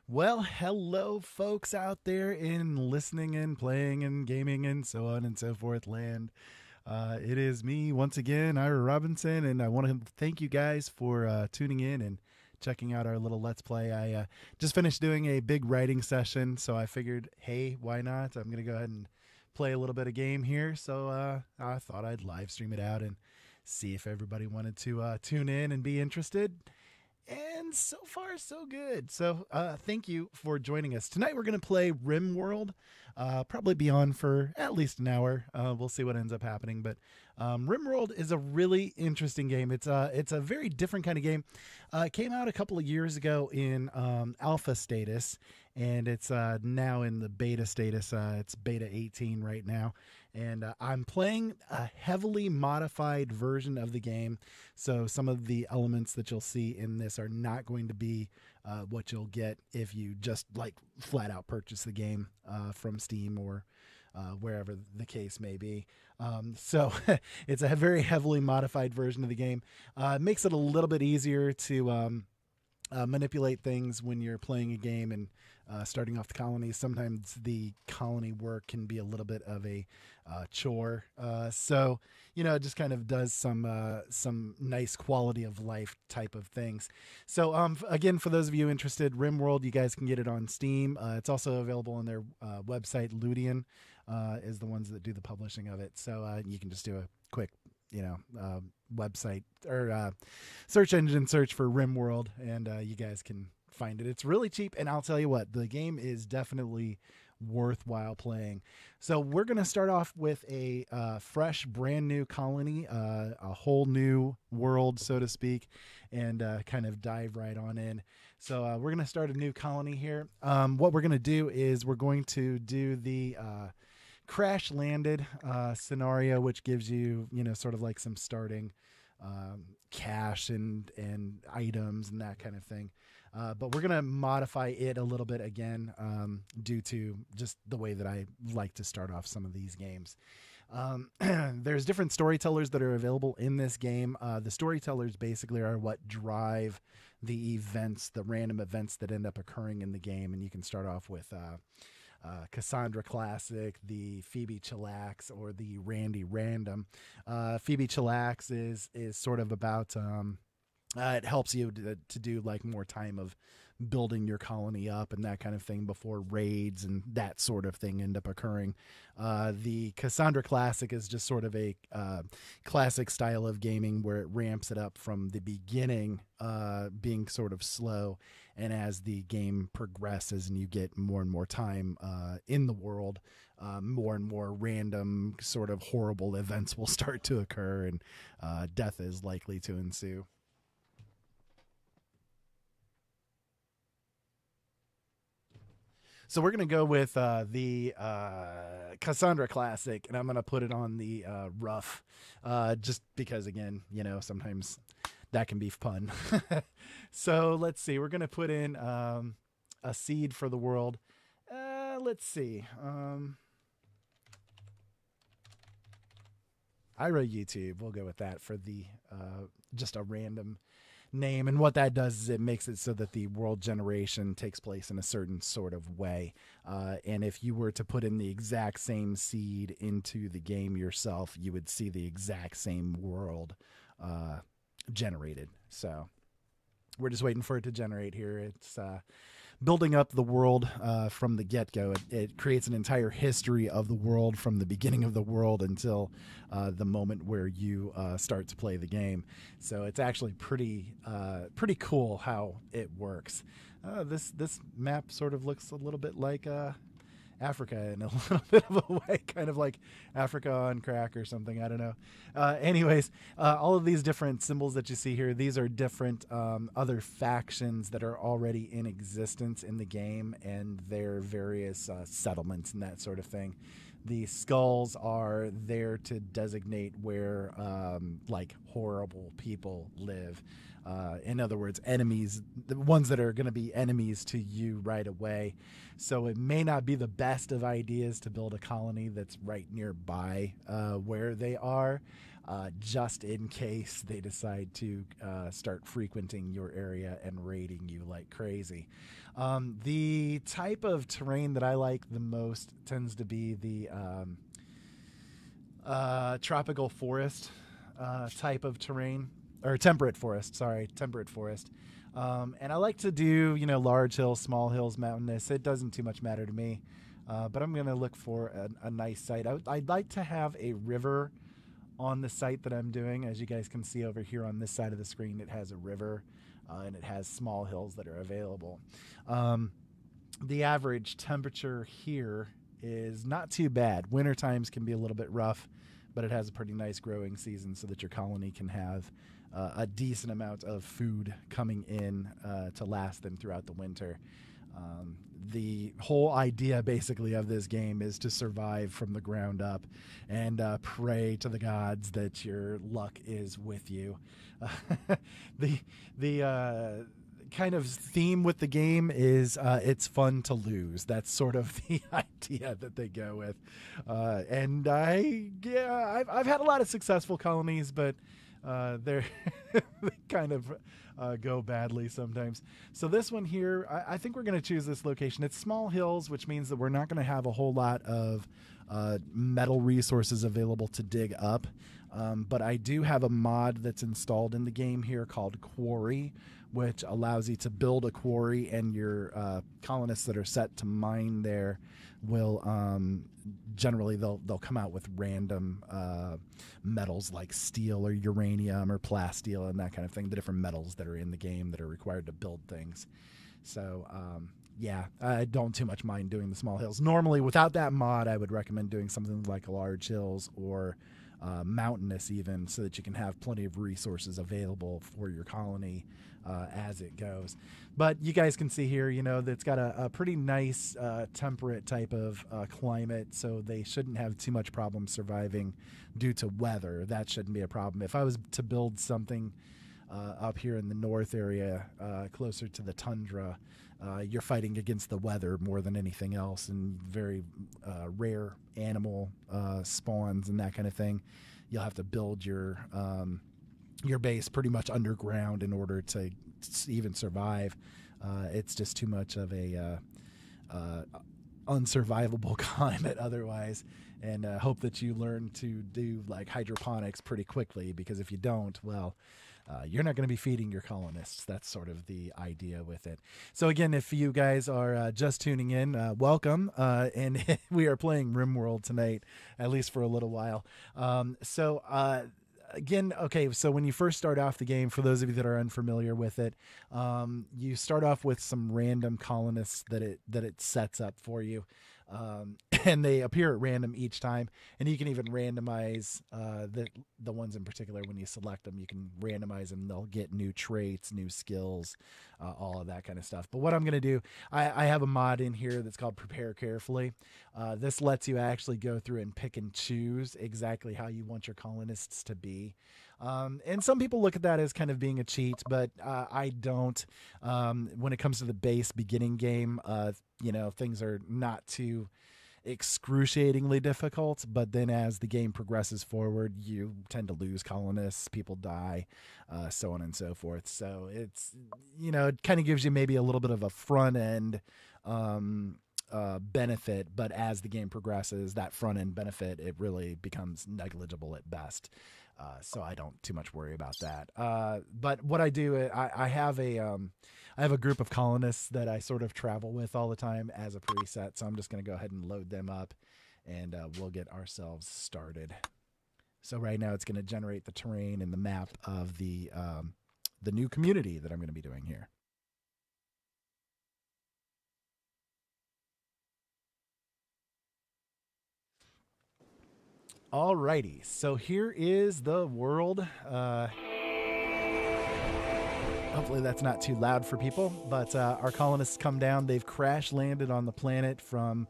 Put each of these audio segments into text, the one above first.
Well, hello, folks out there in listening and playing and gaming and so on and so forth land. It is me once again, Ira Robinson, and I want to thank you guys for tuning in and checking out our little Let's Play. I just finished doing a big writing session, so I figured, hey, why not? I'm going to go ahead and play a little bit of game here. So I thought I'd live stream it out and see if everybody wanted to tune in and be interested. And so far, so good. So thank you for joining us. Tonight we're going to play Rimworld. Probably be on for at least an hour. We'll see what ends up happening. But Rimworld is a really interesting game. It's a very different kind of game. It came out a couple of years ago in alpha status. And it's now in the beta status. It's beta 18 right now. And I'm playing a heavily modified version of the game. So some of the elements that you'll see in this are not going to be what you'll get if you just like flat out purchase the game from Steam or wherever the case may be. So it's a very heavily modified version of the game. It makes it a little bit easier to manipulate things when you're playing a game and starting off the colonies. Sometimes the colony work can be a little bit of a chore. So, it just kind of does some nice quality of life type of things. So, again, for those of you interested, Rimworld, you guys can get it on Steam. It's also available on their website. Ludian is the ones that do the publishing of it. So you can just do a quick website or search engine search for Rimworld, and you guys can find it. It's really cheap, and I'll tell you what, the game is definitely worthwhile playing. So we're going to start off with a fresh, brand new colony, a whole new world, so to speak, and kind of dive right on in. So we're going to start a new colony here. What we're going to do is we're going to do the crash landed scenario, which gives you, sort of like some starting cash and items and that kind of thing. But we're going to modify it a little bit again due to just the way that I like to start off some of these games. There's different storytellers that are available in this game. The storytellers basically are what drive the events, the random events that end up occurring in the game. And you can start off with Cassandra Classic, the Phoebe Chillax, or the Randy Random. Phoebe Chillax is sort of about it helps you to do like more time of building your colony up and that kind of thing before raids and that sort of thing end up occurring. The Cassandra Classic is just sort of a classic style of gaming where it ramps it up from the beginning, being sort of slow, and as the game progresses and you get more and more time in the world, more and more random sort of horrible events will start to occur, and death is likely to ensue. So we're going to go with the Cassandra Classic, and I'm going to put it on the rough, just because, again, sometimes that can be fun. So let's see. We're going to put in a seed for the world. Let's see. Ira YouTube. We'll go with that for the just a random name. And what that does is it makes it so that the world generation takes place in a certain sort of way. And if you were to put in the exact same seed into the game yourself, you would see the exact same world generated. So we're just waiting for it to generate here. It's building up the world from the get-go. It creates an entire history of the world from the beginning of the world until the moment where you start to play the game. So it's actually pretty cool how it works. This map sort of looks a little bit like Africa in a little bit of a way, kind of like Africa on crack or something. I don't know. Anyways, all of these different symbols that you see here, these are different other factions that are already in existence in the game, and their various settlements and that sort of thing. The skulls are there to designate where like horrible people live. In other words, enemies, the ones that are going to be enemies to you right away. So it may not be the best of ideas to build a colony that's right nearby where they are, just in case they decide to start frequenting your area and raiding you like crazy. The type of terrain that I like the most tends to be the tropical forest type of terrain. Or temperate forest. And I like to do, large hills, small hills, mountainous. It doesn't too much matter to me. But I'm going to look for a nice site. I'd like to have a river on the site that I'm doing. As you guys can see over here on this side of the screen, it has a river and it has small hills that are available. The average temperature here is not too bad. Winter times can be a little bit rough, but it has a pretty nice growing season so that your colony can have a decent amount of food coming in to last them throughout the winter. The whole idea basically of this game is to survive from the ground up and pray to the gods that your luck is with you. The kind of theme with the game is it's fun to lose. That's sort of the idea that they go with. And I've had a lot of successful colonies, but they kind of go badly sometimes. So this one here, I think we're going to choose this location. It's small hills, which means that we're not going to have a whole lot of metal resources available to dig up. But I do have a mod that's installed in the game here called Quarry, which allows you to build a quarry, and your colonists that are set to mine there will generally they'll come out with random metals like steel or uranium or plasteel and that kind of thing, the different metals that are in the game that are required to build things. So yeah, I don't too much mind doing the small hills. Normally without that mod, I would recommend doing something like large hills or mountainous even, so that you can have plenty of resources available for your colony as it goes. But you guys can see here, that it's got a pretty nice temperate type of climate, so they shouldn't have too much problem surviving due to weather. That shouldn't be a problem. If I was to build something up here in the north area, closer to the tundra, you're fighting against the weather more than anything else, and very rare animal spawns and that kind of thing. You'll have to build your base pretty much underground in order to even survive. It's just too much of a unsurvivable climate otherwise, and hope that you learn to do like hydroponics pretty quickly, because if you don't, well, you're not going to be feeding your colonists. That's sort of the idea with it. So again, if you guys are just tuning in, welcome. And we are playing Rimworld tonight, at least for a little while. Again, okay, so when you first start off the game, for those of you that are unfamiliar with it, you start off with some random colonists that it sets up for you. And they appear at random each time, and you can even randomize the ones in particular. When you select them, you can randomize them. They'll get new traits, new skills, all of that kind of stuff. But what I'm going to do, I have a mod in here that's called Prepare Carefully. This lets you actually go through and pick and choose exactly how you want your colonists to be. And some people look at that as kind of being a cheat, but I don't. When it comes to the base beginning game, things are not too excruciatingly difficult, but then as the game progresses forward, you tend to lose colonists, people die, so on and so forth. So it's, it kind of gives you maybe a little bit of a front end benefit, but as the game progresses, that front end benefit, it really becomes negligible at best. So I don't too much worry about that. But what I do, I have a group of colonists that I sort of travel with all the time as a preset. So I'm just going to go ahead and load them up, and we'll get ourselves started. So right now it's going to generate the terrain and the map of the new community that I'm going to be doing here. Alrighty, so here is the world. Hopefully that's not too loud for people, but our colonists come down. They've crash landed on the planet from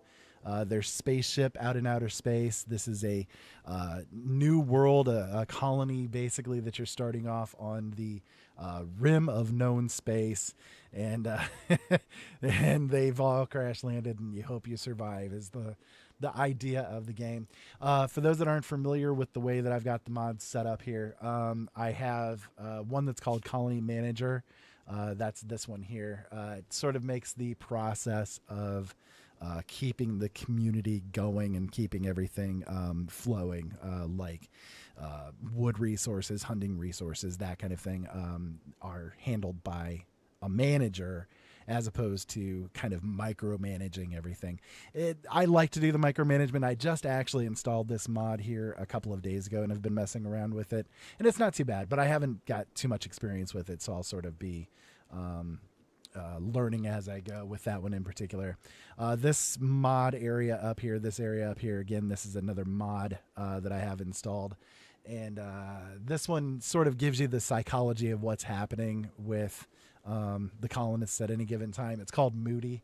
their spaceship out in outer space. This is a new world, a colony basically that you're starting off on the rim of known space, and and they've all crash landed, and you hope you survive is the idea of the game. For those that aren't familiar with the way that I've got the mods set up here, I have one that's called Colony Manager. That's this one here. It sort of makes the process of keeping the community going and keeping everything flowing, like wood resources, hunting resources, that kind of thing, are handled by a manager as opposed to kind of micromanaging everything. I like to do the micromanagement. I just actually installed this mod here a couple of days ago and have been messing around with it. And it's not too bad, but I haven't got too much experience with it, so I'll sort of be learning as I go with that one in particular. This mod area up here, this area up here, again, this is another mod that I have installed. And this one sort of gives you the psychology of what's happening with the colonists at any given time. It's called Moody.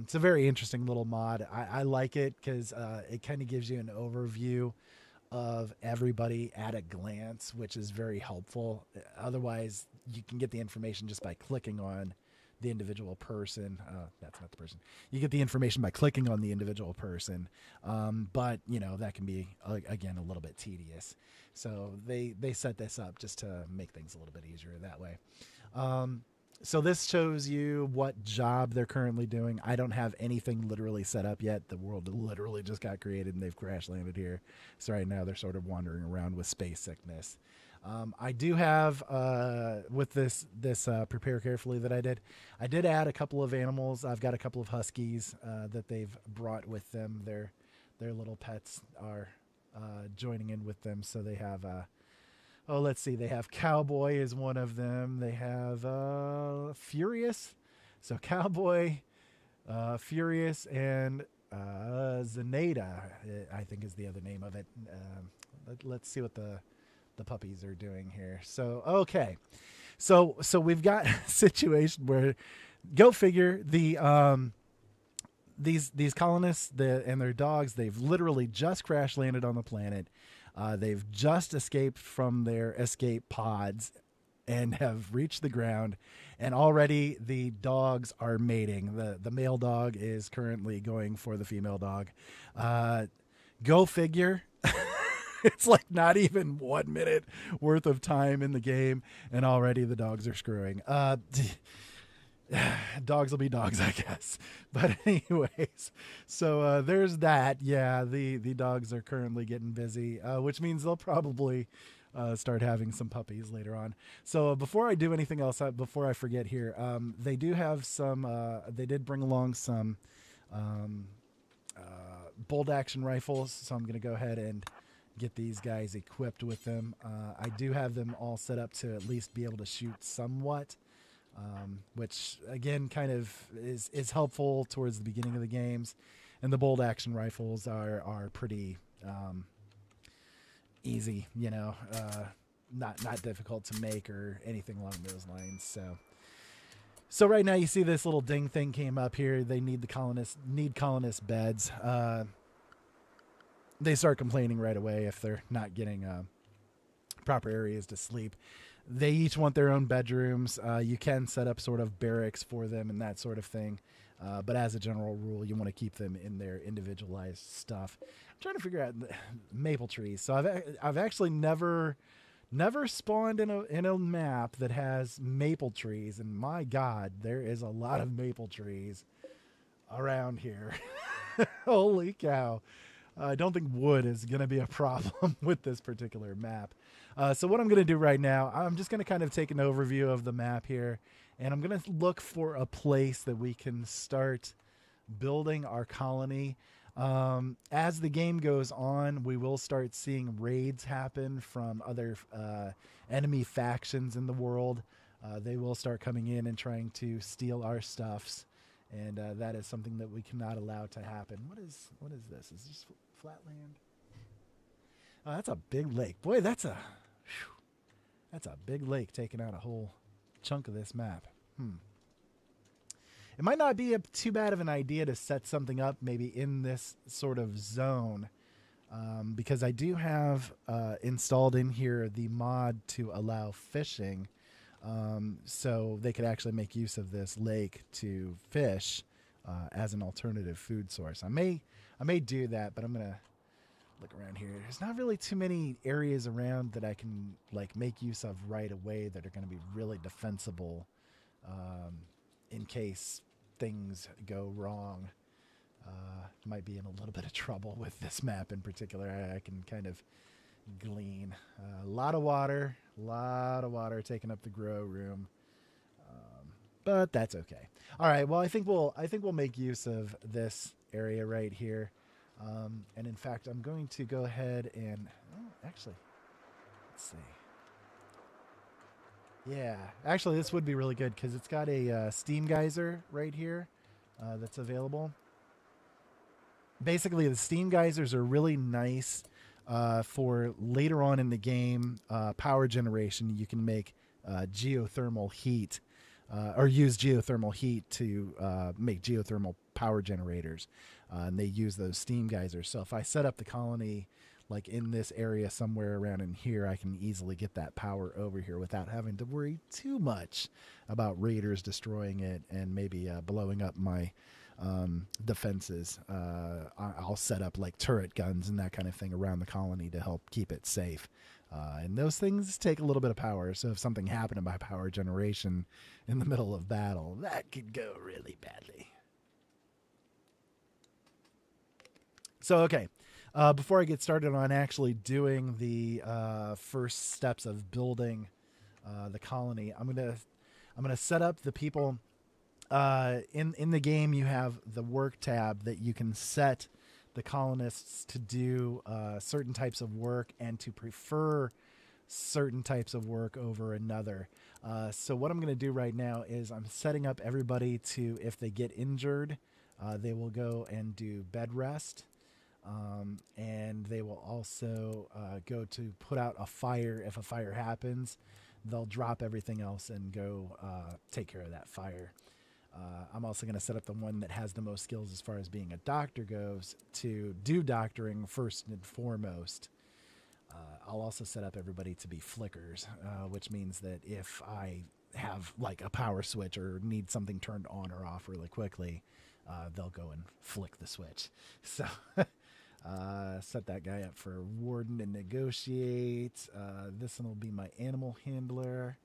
It's a very interesting little mod. I like it because it kind of gives you an overview of everybody at a glance, which is very helpful. Otherwise, you can get the information just by clicking on the individual person. That's not the person. You get the information by clicking on the individual person. But, you know, that can be, again, a little bit tedious. So they set this up just to make things a little bit easier that way. So this shows you what job they're currently doing. I don't have anything literally set up yet. The world literally just got created and they've crash landed here. So right now they're sort of wandering around with space sickness. I do have, with this prepare carefully that I did add a couple of animals. I've got a couple of huskies that they've brought with them. Their little pets are joining in with them. So they have, let's see. They have Cowboy is one of them. They have Furious. So Cowboy, Furious, and Zaneta, I think is the other name of it. Let's see what the puppies are doing here. So, okay. So we've got a situation where, go figure, these colonists and their dogs, they've literally just crash landed on the planet. They've just escaped from their escape pods and have reached the ground, and already the dogs are mating. The male dog is currently going for the female dog. Go figure. It's like not even 1 minute worth of time in the game, and already the dogs are screwing. Dogs will be dogs, I guess. But anyways, so there's that. Yeah, the dogs are currently getting busy, which means they'll probably start having some puppies later on. So before I do anything else, before I forget here, they do have some, they did bring along some bolt action rifles. So I'm going to go ahead and get these guys equipped with them. I do have them all set up to at least be able to shoot somewhat. Which again kind of is helpful towards the beginning of the games, and the bolt action rifles are pretty easy, you know, not difficult to make or anything along those lines. So right now you see this little ding thing came up here. They need colonist beds. They start complaining right away if they're not getting proper areas to sleep. They each want their own bedrooms. You can set up sort of barracks for them and that sort of thing. But as a general rule, you want to keep them in their individualized stuff. I'm trying to figure out maple trees. So I've actually never spawned in a map that has maple trees. And my God, there is a lot of maple trees around here. Holy cow. I don't think wood is going to be a problem with this particular map. So what I'm going to do right now, I'm just going to kind of take an overview of the map here, and I'm going to look for a place that we can start building our colony. As the game goes on, we will start seeing raids happen from other enemy factions in the world. They will start coming in and trying to steal our stuffs, and that is something that we cannot allow to happen. What is this? Is this flat land? Oh, that's a big lake. Boy, that's a big lake taking out a whole chunk of this map. it might not be too bad of an idea to set something up maybe in this sort of zone, because I do have installed in here the mod to allow fishing, so they could actually make use of this lake to fish as an alternative food source. I may do that, but I'm gonna look around here. There's not really too many areas around that I can like make use of right away that are going to be really defensible in case things go wrong. Might be in a little bit of trouble with this map in particular. I can kind of glean a lot of water taking up the grow room, but that's okay. All right, well, I think we'll make use of this area right here. And in fact, I'm going to go ahead and actually, let's see. Yeah, actually, this would be really good because it's got a steam geyser right here that's available. Basically, the steam geysers are really nice for later on in the game power generation. You can make geothermal heat or use geothermal heat to make geothermal power generators. And they use those steam geysers. So if I set up the colony like in this area somewhere around in here, I can easily get that power over here without having to worry too much about raiders destroying it and maybe blowing up my defenses. I'll set up like turret guns and that kind of thing around the colony to help keep it safe. And those things take a little bit of power. So if something happened to my power generation in the middle of battle, that could go really badly. So, okay, before I get started on actually doing the first steps of building the colony, I'm gonna set up the people. In the game, you have the work tab that you can set the colonists to do certain types of work and to prefer certain types of work over another. So what I'm going to do right now is I'm setting up everybody to, if they get injured, they will go and do bed rest. And they will also go to put out a fire. If a fire happens, they'll drop everything else and go take care of that fire. I'm also going to set up the one that has the most skills as far as being a doctor goes to do doctoring first and foremost. I'll also set up everybody to be flickers, which means that if I have like a power switch or need something turned on or off really quickly, they'll go and flick the switch. So set that guy up for warden and negotiate. This one will be my animal handler.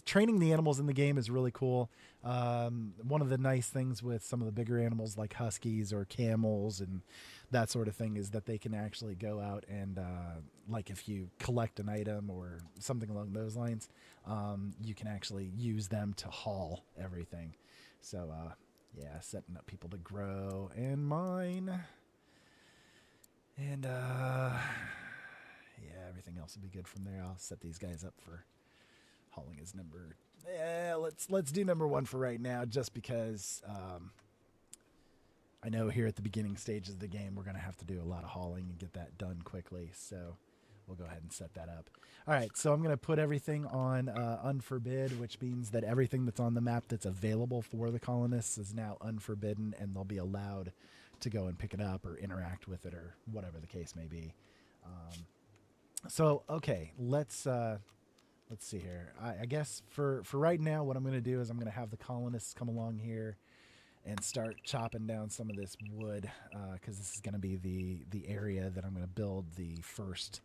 Training the animals in the game is really cool. One of the nice things with some of the bigger animals like huskies or camels and that sort of thing is that they can actually go out and like if you collect an item or something along those lines, you can actually use them to haul everything. So yeah, setting up people to grow and mine. And yeah, everything else will be good from there. I'll set these guys up for hauling is number. Yeah, let's do number 1 for right now, just because I know here at the beginning stages of the game we're going to have to do a lot of hauling and get that done quickly. So we'll go ahead and set that up. All right, so I'm going to put everything on unforbid, which means that everything that's on the map that's available for the colonists is now unforbidden, and they'll be allowed to go and pick it up or interact with it or whatever the case may be. So okay, let's see here. I guess for right now, what I'm going to do is I'm going to have the colonists come along here and start chopping down some of this wood, because this is going to be the area that I'm going to build the first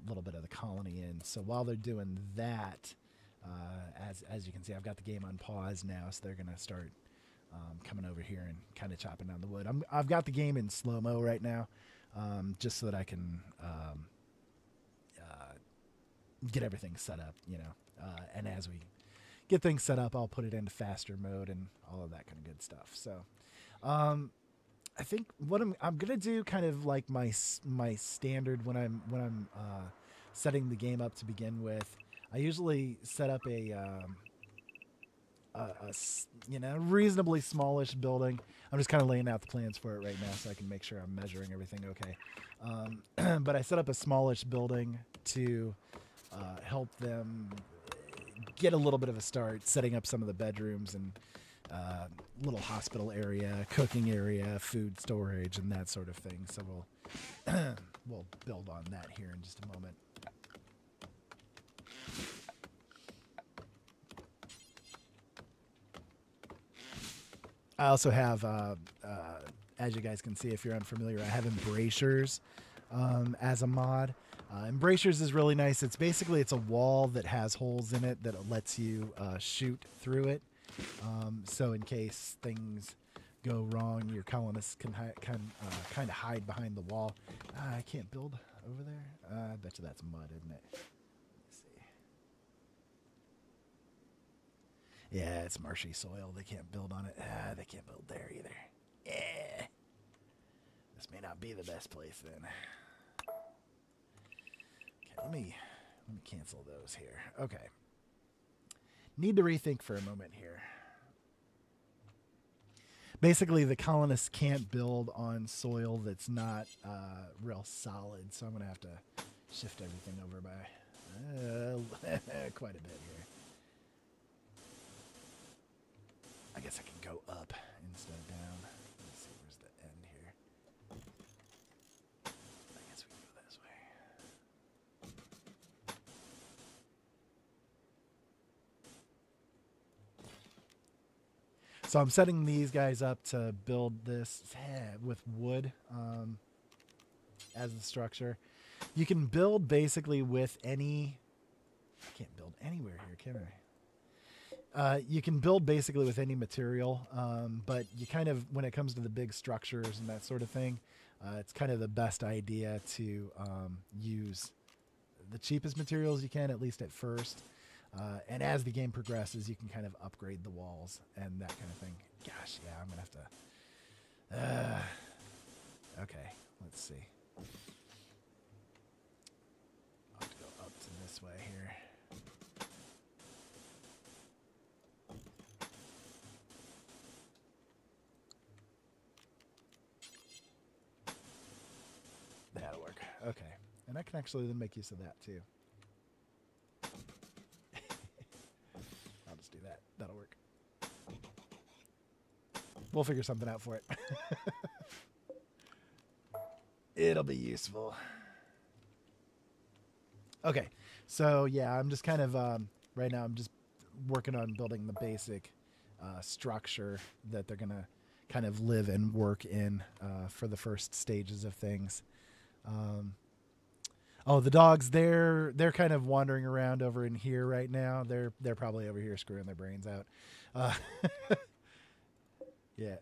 little bit of the colony in. So while they're doing that, as you can see, I've got the game on pause now, so they're going to start coming over here and kind of chopping down the wood. I've got the game in slow-mo right now, just so that I can get everything set up, you know. And as we get things set up, I'll put it into faster mode and all of that kind of good stuff. So I think what I'm gonna do, kind of like my standard when I'm setting the game up to begin with, I usually set up a you know, reasonably smallish building. I'm just kind of laying out the plans for it right now so I can make sure I'm measuring everything okay. But I set up a smallish building to help them get a little bit of a start, setting up some of the bedrooms and little hospital area, cooking area, food storage, and that sort of thing. So we'll build on that here in just a moment. I also have, as you guys can see if you're unfamiliar, I have embrasures as a mod. Embrasures is really nice. It's basically it's a wall that has holes in it that lets you shoot through it. So in case things go wrong, your colonists can kind of hide behind the wall. I can't build over there. I bet you that's mud, isn't it? Let's see. Yeah, it's marshy soil. They can't build on it. They can't build there either. Yeah. This may not be the best place then. Okay, let me cancel those here. Okay. Need to rethink for a moment here. Basically, the colonists can't build on soil that's not real solid, so I'm going to have to shift everything over by quite a bit here. I guess I can go up instead of down. Let's see, where's the end here? I guess we can go this way. So I'm setting these guys up to build this with wood as the structure. You can build basically with any... I can't build anywhere here, can I? You can build basically with any material, but you kind of, when it comes to the big structures and that sort of thing, it's kind of the best idea to use the cheapest materials you can, at least at first. And as the game progresses, you can kind of upgrade the walls and that kind of thing. Gosh, yeah, I'm going to have to... okay, let's see. I'll have to go up to this way here. That'll work. Okay. And I can actually then make use of that too. I'll just do that. That'll work. We'll figure something out for it. It'll be useful. Okay. So yeah, I'm just kind of, right now I'm just working on building the basic structure that they're going to kind of live and work in for the first stages of things. Oh, the dogs, they're kind of wandering around over in here right now. They're probably over here screwing their brains out. Yeah.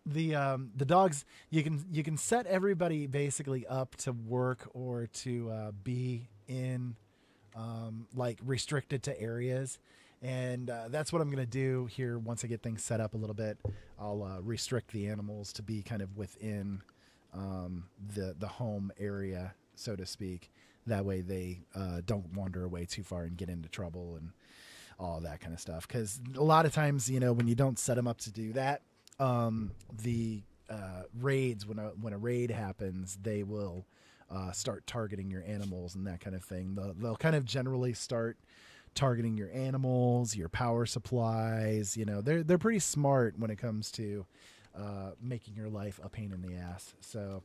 The dogs, you can set everybody basically up to work or to be in like restricted to areas. And that's what I'm going to do here once I get things set up a little bit. I'll restrict the animals to be kind of within the home area, so to speak. That way they don't wander away too far and get into trouble and all that kind of stuff. Because a lot of times, you know, when you don't set them up to do that, the raids, when a raid happens, they will start targeting your animals and that kind of thing. They'll kind of generally start targeting your animals, your power supplies. You know, they're pretty smart when it comes to making your life a pain in the ass. So,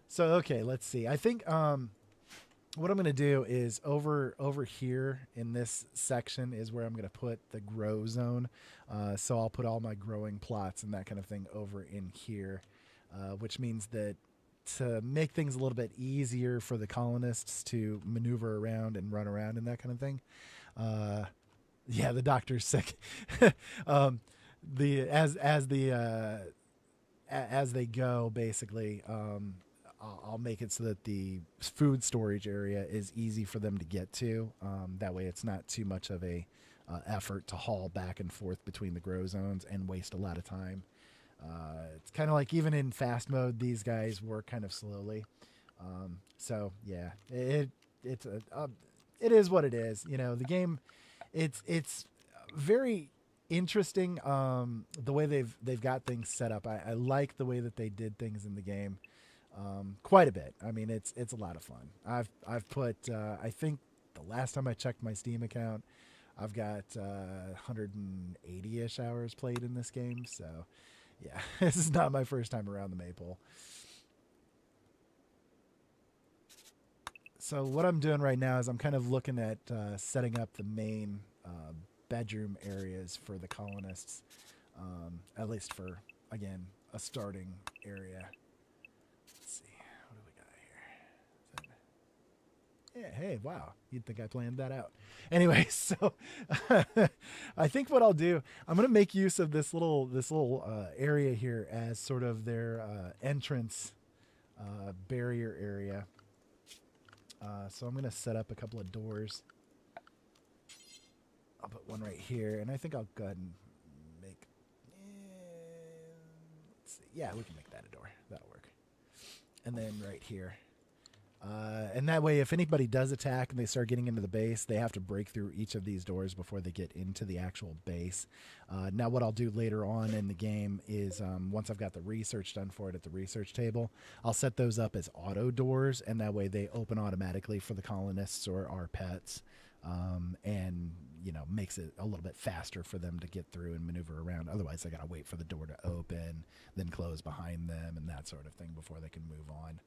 so okay, let's see. I think what I'm going to do is over here in this section is where I'm going to put the grow zone. So I'll put all my growing plots and that kind of thing over in here, which means that to make things a little bit easier for the colonists to maneuver around and run around and that kind of thing. Yeah, the doctor's sick. As they go, basically, I'll make it so that the food storage area is easy for them to get to. That way it's not too much of a effort to haul back and forth between the grow zones and waste a lot of time. It's kind of like even in fast mode, these guys work kind of slowly. So yeah, it is what it is. You know, the game, it's very interesting. The way they've got things set up. I like the way that they did things in the game. Quite a bit. I mean, it's a lot of fun. I've put, I think the the last time I checked my Steam account, I've got 180-ish hours played in this game. So, yeah, this is not my first time around the Maypole. So what I'm doing right now is I'm kind of looking at setting up the main bedroom areas for the colonists, at least for, again, a starting area. Let's see, what do we got here? Yeah, hey, wow, you'd think I planned that out. Anyway, so I think what I'll do, I'm going to make use of this little area here as sort of their entrance barrier area. So I'm going to set up a couple of doors. I'll put one right here, and I think I'll go ahead and make... let's see. Yeah, we can make that a door. That'll work. And then right here. And that way, if anybody does attack and they start getting into the base, they have to break through each of these doors before they get into the actual base. Now, what I'll do later on in the game is once I've got the research done for it at the research table, I'll set those up as auto doors, and that way they open automatically for the colonists or our pets, and, you know, makes it a little bit faster for them to get through and maneuver around. Otherwise, I got to wait for the door to open, then close behind them and that sort of thing before they can move on.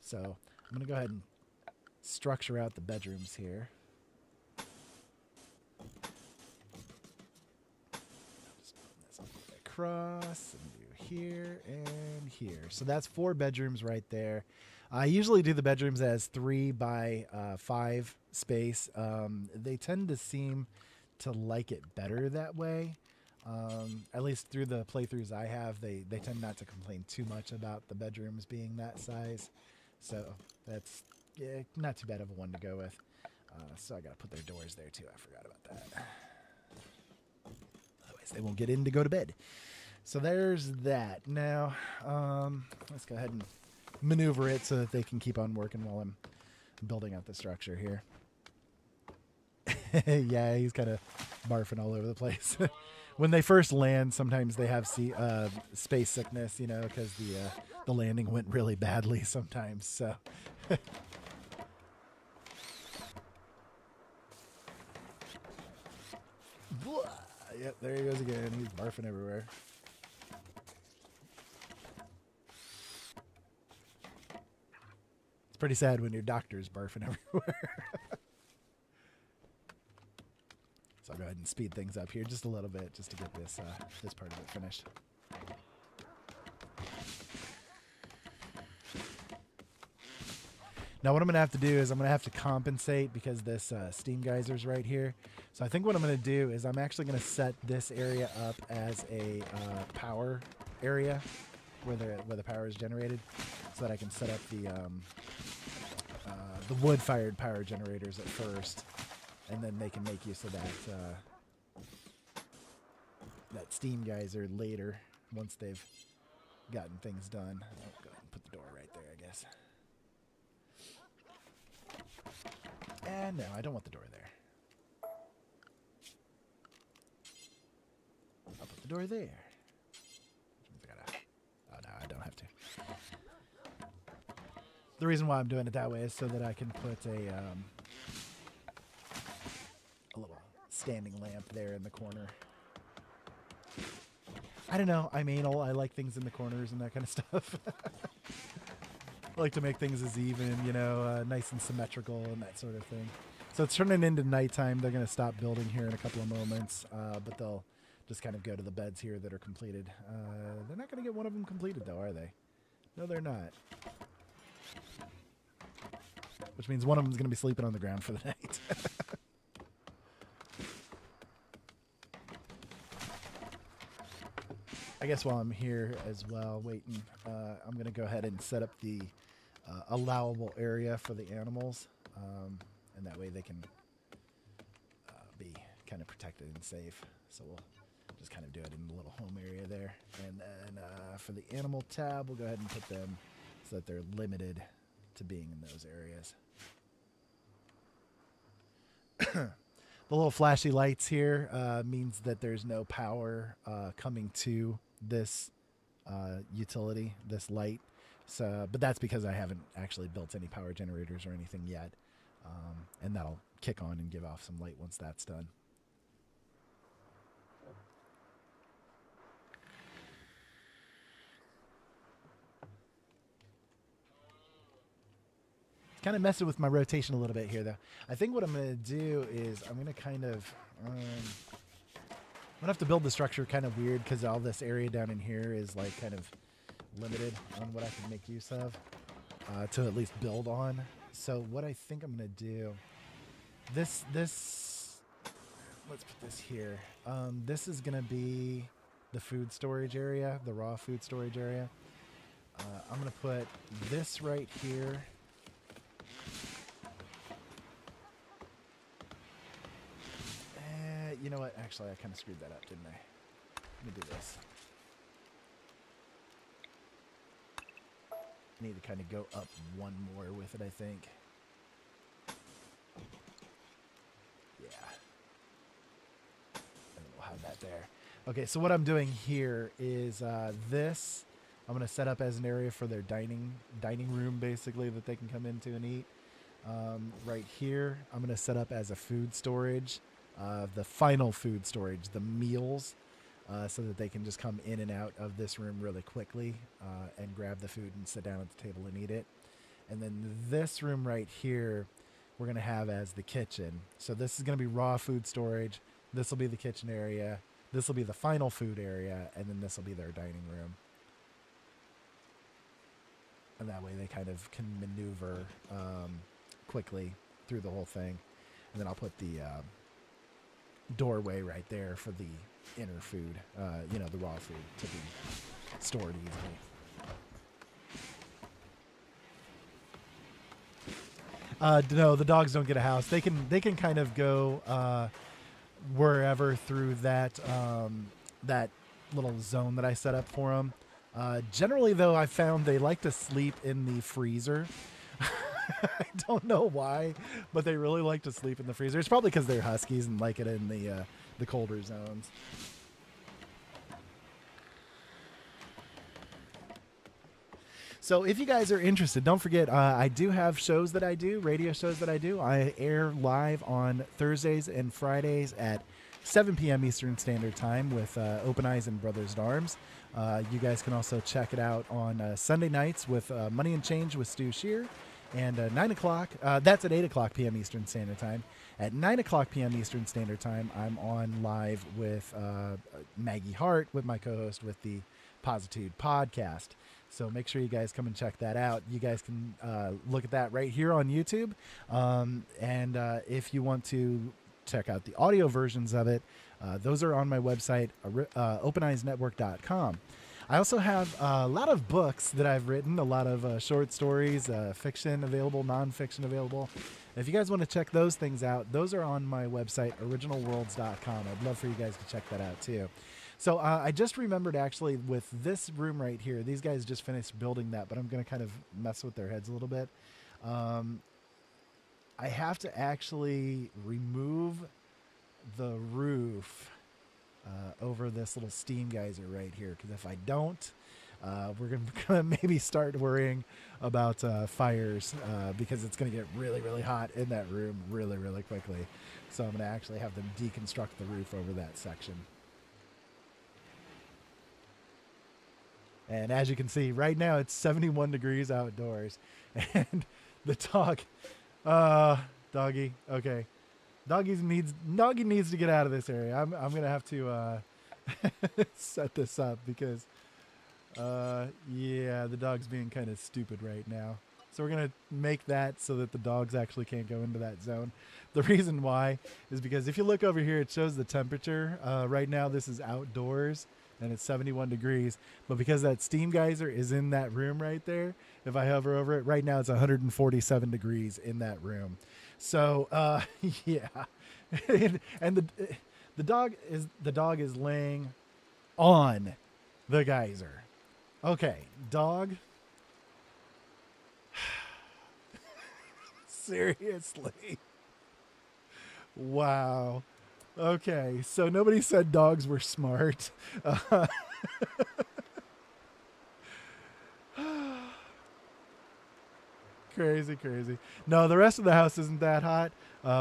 So I'm going to go ahead and structure out the bedrooms here. Just put this all the way across and do here and here. So that's 4 bedrooms right there. I usually do the bedrooms as 3 by 5 space. They tend to seem to like it better that way. At least through the playthroughs I have, they tend not to complain too much about the bedrooms being that size. So that's not too bad of a one to go with. So I got to put their doors there too. I forgot about that. Otherwise, they won't get in to go to bed. So there's that. Now, let's go ahead and maneuver it so that they can keep on working while I'm building out the structure here. Yeah, he's kind of barfing all over the place. When they first land, sometimes they have space sickness, you know, because the landing went really badly sometimes. So, yep, there he goes again. He's barfing everywhere. It's pretty sad when your doctor's barfing everywhere. So I'll go ahead and speed things up here just a little bit just to get this this part of it finished. Now what I'm going to have to do is I'm going to have to compensate because this steam geyser's right here. So I think what I'm going to do is I'm actually going to set this area up as a power area where the power is generated so that I can set up the wood-fired power generators at first. And then they can make use of that that steam geyser later once they've gotten things done. I'll go ahead and put the door right there, I guess. And no, I don't want the door there. I'll put the door there. Oh no, I don't have to. The reason why I'm doing it that way is so that I can put a little standing lamp there in the corner. I don't know. I'm anal. I like things in the corners and that kind of stuff. I like to make things as even, you know, nice and symmetrical and that sort of thing. So it's turning into nighttime. They're going to stop building here in a couple of moments, but they'll just kind of go to the beds here that are completed. They're not going to get one of them completed, though, are they? No, they're not. Which means one of them is going to be sleeping on the ground for the night. I guess while I'm here as well, waiting, I'm going to go ahead and set up the allowable area for the animals, and that way they can be kind of protected and safe. So we'll just kind of do it in the little home area there. And then for the animal tab, we'll go ahead and put them so that they're limited to being in those areas. The little flashy lights here means that there's no power coming to this utility, this light. So, but that's because I haven't actually built any power generators or anything yet. And that'll kick on and give off some light once that's done. Kind of messing with my rotation a little bit here, though. I think what I'm going to do is I'm going to kind of... I'm going to have to build the structure kind of weird because all this area down in here is like kind of limited on what I can make use of to at least build on. So what I think I'm going to do... This... Let's put this here. This is going to be the food storage area, the raw food storage area. I'm going to put this right here. You know what? Actually, I kind of screwed that up, didn't I? Let me do this. I need to kind of go up one more with it, I think. Yeah. And we'll have that there. Okay, so what I'm doing here is this. I'm going to set up as an area for their dining room, basically, that they can come into and eat. Right here, I'm going to set up as a food storage. The final food storage, the meals, so that they can just come in and out of this room really quickly and grab the food and sit down at the table and eat it. And then this room right here, we're going to have as the kitchen. So this is going to be raw food storage. This will be the kitchen area. This will be the final food area. And then this will be their dining room. And that way they kind of can maneuver quickly through the whole thing. And then I'll put the... doorway right there for the inner food, the raw food to be stored easily. No, the dogs don't get a house. They can kind of go wherever through that that little zone that I set up for them. Generally, though, I found they like to sleep in the freezer. I don't know why, but they really like to sleep in the freezer. It's probably because they're huskies and like it in the colder zones. So if you guys are interested, don't forget, I do have shows that I do, radio shows that I do. I air live on Thursdays and Fridays at 7 p.m. Eastern Standard Time with Open Eyes and Brothers in Arms. You guys can also check it out on Sunday nights with Money and Change with Stu Shear. And 9 o'clock, that's at 8 o'clock p.m. Eastern Standard Time. At 9 o'clock p.m. Eastern Standard Time, I'm on live with Maggie Hart, with my co-host with the Positude podcast. So make sure you guys come and check that out. You guys can look at that right here on YouTube. And if you want to check out the audio versions of it, those are on my website, openeyesnetwork.com. I also have a lot of books that I've written, a lot of short stories, fiction available, nonfiction available. If you guys want to check those things out, those are on my website, originalworlds.com. I'd love for you guys to check that out too. So I just remembered actually with this room right here, these guys just finished building that, but I'm going to kind of mess with their heads a little bit. I have to actually remove the roof over this little steam geyser right here, because if I don't, we're gonna maybe start worrying about fires because it's gonna get really, really hot in that room really, really quickly. So I'm gonna actually have them deconstruct the roof over that section. And as you can see, right now it's 71 degrees outdoors, and the doggy, okay. Doggy needs to get out of this area. I'm gonna have to set this up because yeah, the dog's being kind of stupid right now. So we're gonna make that so that the dogs actually can't go into that zone. The reason why is because if you look over here, it shows the temperature. Right now this is outdoors and it's 71 degrees, but because that steam geyser is in that room right there, if I hover over it, right now it's 147 degrees in that room. So, yeah, and the dog is laying on the geyser. Okay, dog. Seriously. Wow. Okay, so nobody said dogs were smart. Crazy, crazy. No, the rest of the house isn't that hot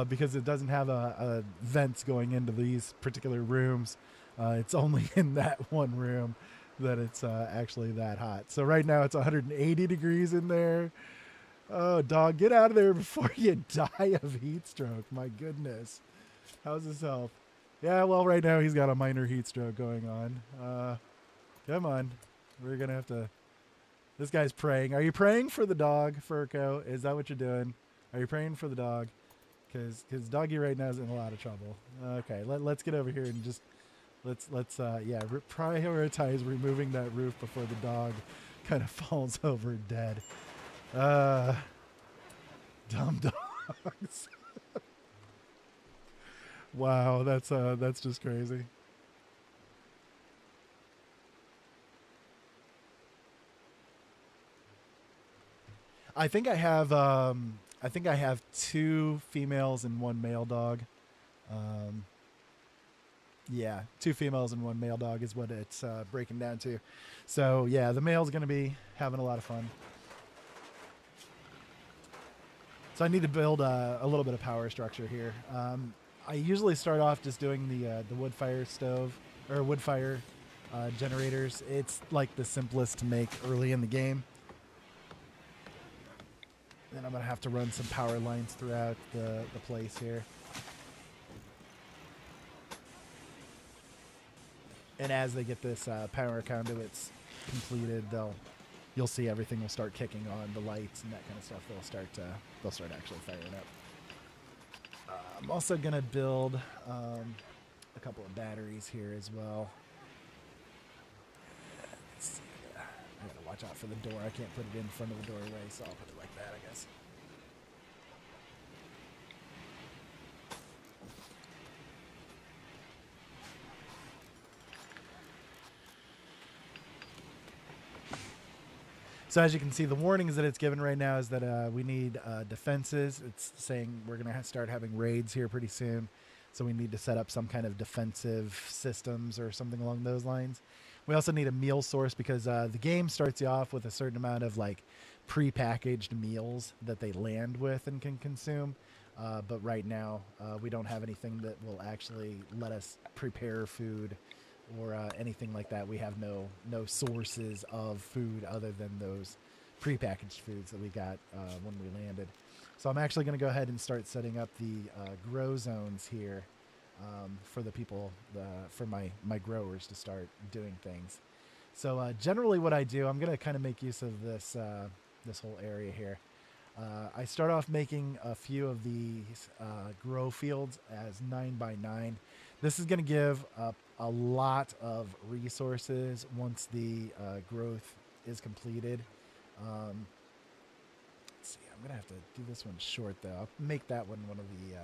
because it doesn't have a vents going into these particular rooms. It's only in that one room that it's actually that hot. So right now it's 180 degrees in there. Oh, dog, get out of there before you die of heat stroke. My goodness. How's his health? Yeah, well, right now he's got a minor heat stroke going on. Come on. We're going to have to... This guy's praying. Are you praying for the dog, Furco? Is that what you're doing? Are you praying for the dog? Because doggy right now is in a lot of trouble. Okay, let's get over here and just... Let's prioritize removing that roof before the dog kind of falls over dead. Dumb dogs. Wow, that's just crazy. I think I have 2 females and 1 male dog. Yeah, 2 females and 1 male dog is what it's breaking down to. So yeah, the male's going to be having a lot of fun. So I need to build a little bit of power structure here. I usually start off just doing the wood fire stove or wood fire generators. It's like the simplest to make early in the game. Then I'm going to have to run some power lines throughout the place here. And as they get this power conduits completed, you'll see everything will start kicking on, the lights and that kind of stuff. They'll start actually firing up. I'm also gonna build a couple of batteries here as well. Let's see. I gotta watch out for the door. I can't put it in front of the doorway, so I'll put it like that, I guess. So as you can see, the warnings that it's given right now is that we need defenses. It's saying we're going to start having raids here pretty soon. So we need to set up some kind of defensive systems or something along those lines. We also need a meal source because the game starts you off with a certain amount of like pre-packaged meals that they land with and can consume. But right now, we don't have anything that will actually let us prepare food or anything like that. We have no sources of food other than those prepackaged foods that we got when we landed. So I'm actually going to go ahead and start setting up the grow zones here for the people, for my growers to start doing things. So generally what I do, I'm going to kind of make use of this this whole area here. I start off making a few of these grow fields as 9x9. This is going to give a lot of resources once the growth is completed. Let's see, I'm going to have to do this one short, though. I'll make that one of the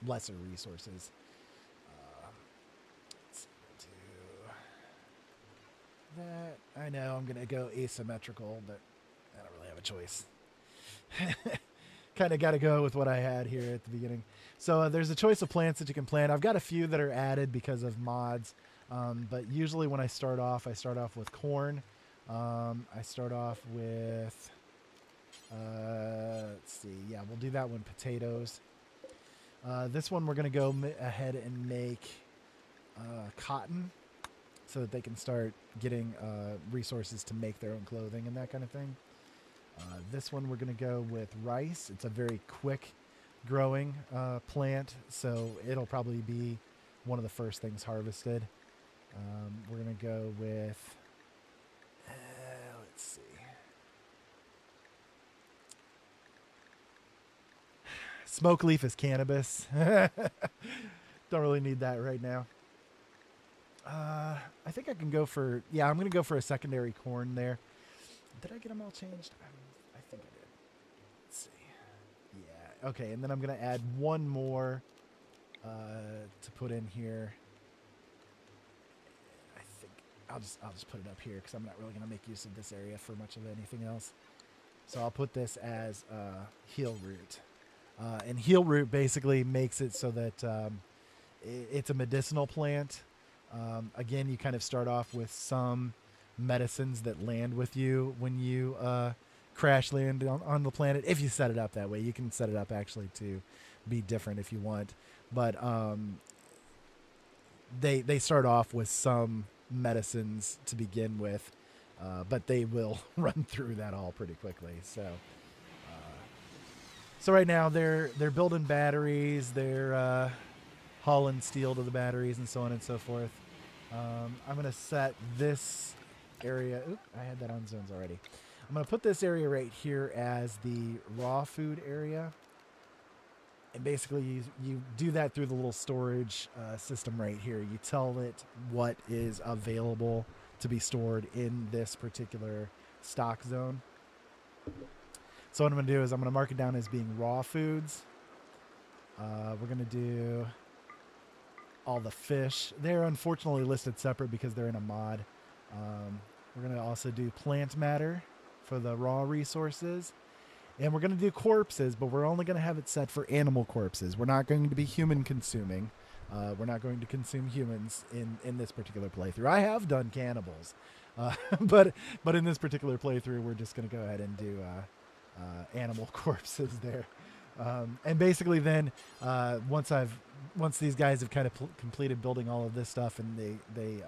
lesser resources. Let's do that. I know I'm going to go asymmetrical, but I don't really have a choice. Kind of got to go with what I had here at the beginning. So there's a choice of plants that you can plant. I've got a few that are added because of mods, but usually when I start off with corn. I start off with, let's see, yeah, we'll do that one, potatoes. This one we're going to go ahead and make cotton so that they can start getting resources to make their own clothing and that kind of thing. This one we're going to go with rice. It's a very quick growing plant, so it'll probably be one of the first things harvested. We're going to go with, let's see. Smoke leaf is cannabis. Don't really need that right now. I think I can go for, yeah, I'm going to go for a secondary corn there. Did I get them all changed? I think I did. Let's see. Yeah. Okay. And then I'm going to add one more to put in here. I think I'll just put it up here because I'm not really going to make use of this area for much of anything else. So I'll put this as heel root. And heel root basically makes it so that it's a medicinal plant. Again, you kind of start off with some medicines that land with you when you crash land on the planet if you set it up that way. You can set it up actually to be different if you want, but they start off with some medicines to begin with, but they will run through that all pretty quickly. So right now they're building batteries, they're hauling steel to the batteries and so on and so forth. I'm gonna set this area. Oop, I had that on zones already. I'm going to put this area right here as the raw food area. And basically you do that through the little storage system right here. You tell it what is available to be stored in this particular stock zone. So what I'm going to do is I'm going to mark it down as being raw foods. We're going to do all the fish. They're unfortunately listed separate because they're in a mod. We're going to also do plant matter for the raw resources, and we're going to do corpses, but we're only going to have it set for animal corpses. We're not going to be human consuming. We're not going to consume humans in this particular playthrough. I have done cannibals, but in this particular playthrough, we're just going to go ahead and do animal corpses there. And basically then once these guys have kind of completed building all of this stuff and they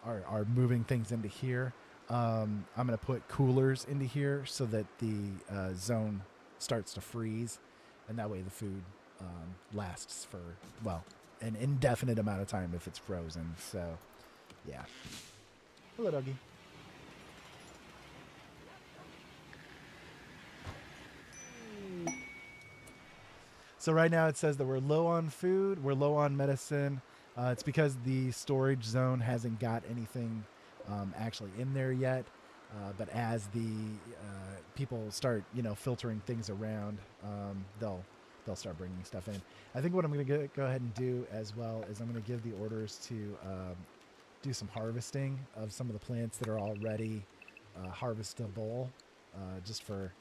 are moving things into here, I'm going to put coolers into here so that the zone starts to freeze, and that way the food lasts for, well, an indefinite amount of time if it's frozen. So, yeah. Hello, doggy. So right now it says that we're low on food, we're low on medicine. It's because the storage zone hasn't got anything actually in there yet, but as the people start, filtering things around, they'll start bringing stuff in. I think what I'm going to go ahead and do as well is I'm going to give the orders to do some harvesting of some of the plants that are already harvestable, just for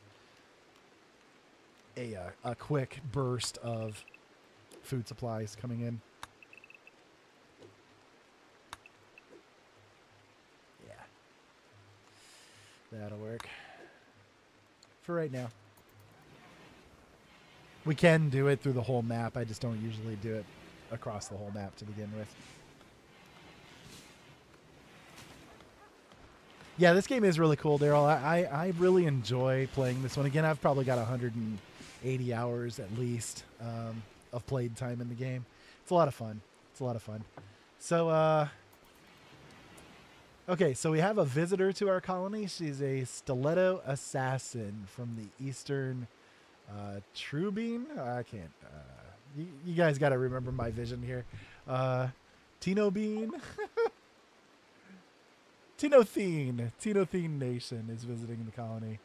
a quick burst of food supplies coming in. That'll work for right now. We can do it through the whole map. I just don't usually do it across the whole map to begin with. Yeah, this game is really cool, Daryl. I really enjoy playing this one. Again, I've probably got 180 hours at least of played time in the game. It's a lot of fun. So, okay, so we have a visitor to our colony. She's a stiletto assassin from the Eastern Trubine. I can't. You guys got to remember my vision here. Tino Bean. Tinothene Nation is visiting the colony.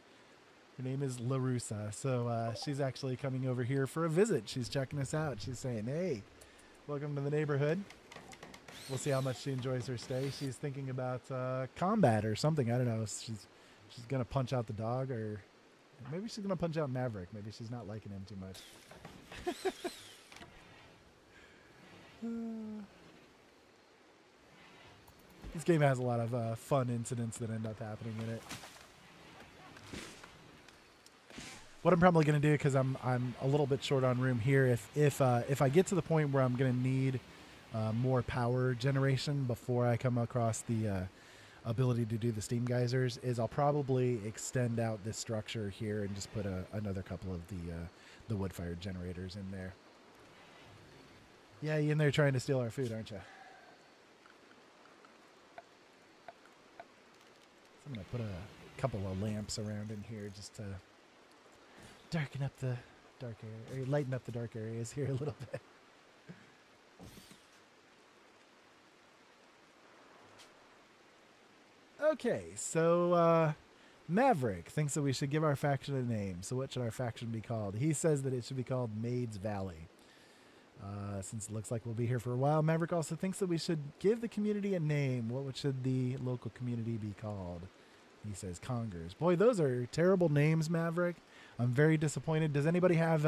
Her name is LaRussa. So she's actually coming over here for a visit. She's checking us out. She's saying, hey, welcome to the neighborhood. We'll see how much she enjoys her stay. She's thinking about combat or something. I don't know. She's going to punch out the dog, or maybe she's going to punch out Maverick. Maybe she's not liking him too much. This game has a lot of fun incidents that end up happening in it. What I'm probably going to do, because I'm a little bit short on room here, if I get to the point where I'm going to need more power generation before I come across the ability to do the steam geysers, is I'll probably extend out this structure here and just put another couple of the wood-fired generators in there. Yeah, you in there trying to steal our food, aren't you? So I'm going to put a couple of lamps around in here just to darken up the dark area, or lighten up the dark areas here a little bit. Okay, so Maverick thinks that we should give our faction a name. So what should our faction be called? He says that it should be called Maids Valley. Since it looks like we'll be here for a while, Maverick also thinks that we should give the community a name. What should the local community be called? He says Congers. Boy, those are terrible names, Maverick. I'm very disappointed. Does anybody have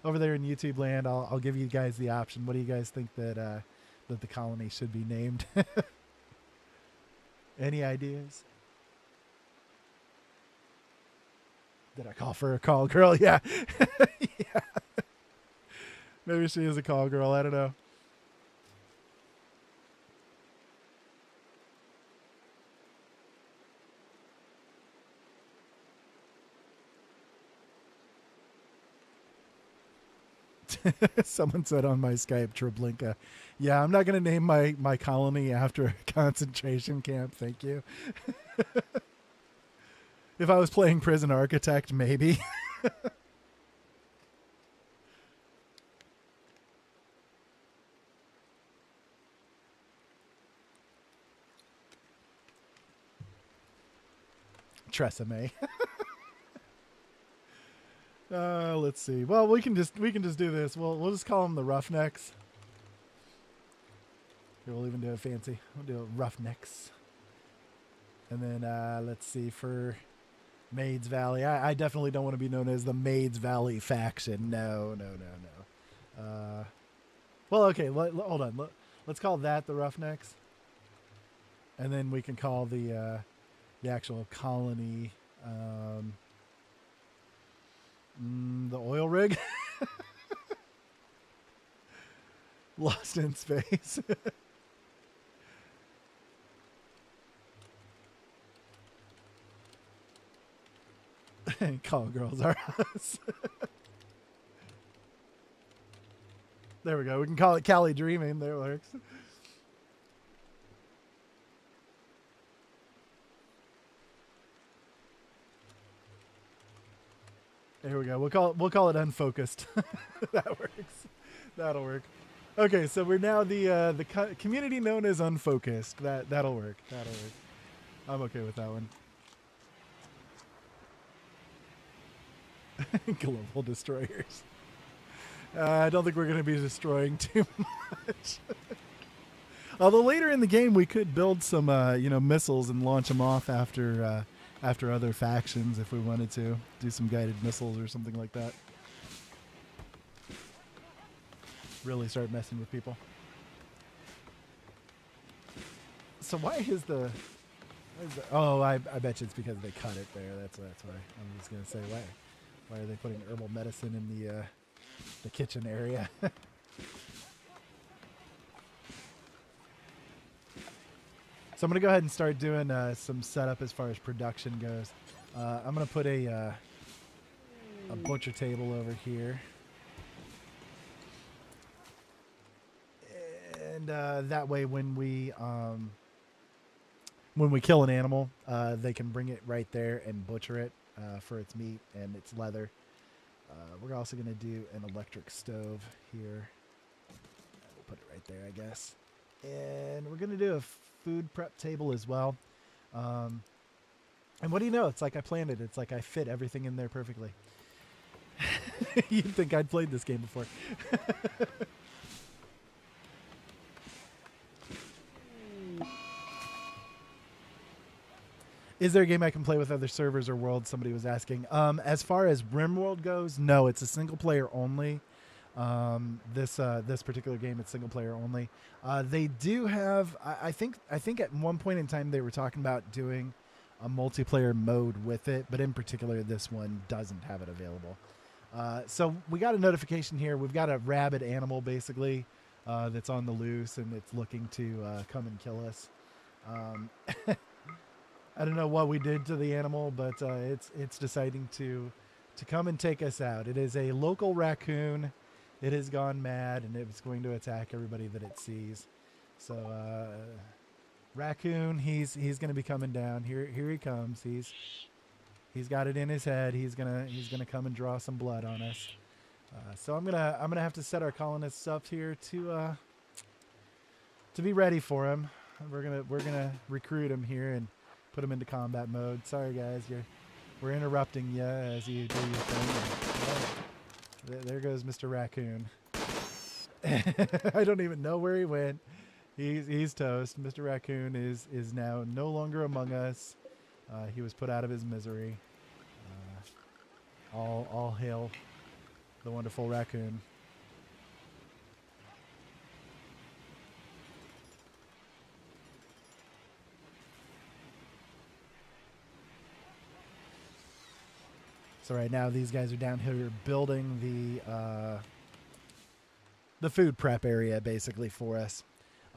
over there in YouTube land? I'll give you guys the option. What do you guys think that the colony should be named? Any ideas? Did I call for a call girl? Yeah. Yeah. Maybe she is a call girl. I don't know. Someone said on my Skype, Treblinka. Yeah, I'm not going to name my colony after a concentration camp. Thank you. If I was playing Prison Architect, maybe. Tresemme. Let's see. Well, we can just do this. We'll just call them the Roughnecks. Here, we'll even do it fancy. We'll do it Roughnecks. And then let's see, for Maids Valley. I definitely don't want to be known as the Maids Valley faction. No. Well, okay. Hold on. Let's call that the Roughnecks, and then we can call the actual colony the oil rig. Lost in space. Call girls are us. There we go. We can call it Cali Dreaming. There works. There we go. We'll call it Unfocused. That works. That'll work. Okay, so we're now the community known as Unfocused. That'll work. That'll work. I'm okay with that one. Global destroyers. I don't think we're going to be destroying too much. Although later in the game we could build some missiles and launch them off after other factions if we wanted to. Do some guided missiles or something like that. Really start messing with people. So why is the oh, I bet you it's because they cut it there. That's why. I'm just going to say why. Why are they putting herbal medicine in the kitchen area? So I'm going to go ahead and start doing some setup as far as production goes. I'm going to put a butcher table over here. And that way when we kill an animal, they can bring it right there and butcher it for its meat and its leather. We're also going to do an electric stove here. We'll put it right there, I guess. And we're going to do a food prep table as well. And what do you know? It's like I planned it. It's like I fit everything in there perfectly. You'd think I'd played this game before. Is there a game I can play with other servers or worlds? Somebody was asking. As far as Rimworld goes, no, it's a single player only. This particular game, it's single player only. They do have, I think at one point in time they were talking about doing a multiplayer mode with it, but in particular this one doesn't have it available. So we got a notification here. We've got a rabid animal basically that's on the loose and it's looking to come and kill us. I don't know what we did to the animal, but it's deciding to come and take us out. It is a local raccoon. It has gone mad, and it's going to attack everybody that it sees. So, raccoon, he's going to be coming down. Here he comes. He's got it in his head. He's gonna come and draw some blood on us. So I'm gonna have to set our colonists up here to be ready for him. We're gonna recruit him here and put him into combat mode. Sorry guys, we're interrupting you as you do your thing. There goes Mr. Raccoon. I don't even know where he went. He's toast. Mr. Raccoon is now no longer among us. He was put out of his misery. All hail the wonderful raccoon. So right now these guys are down here building the food prep area basically for us.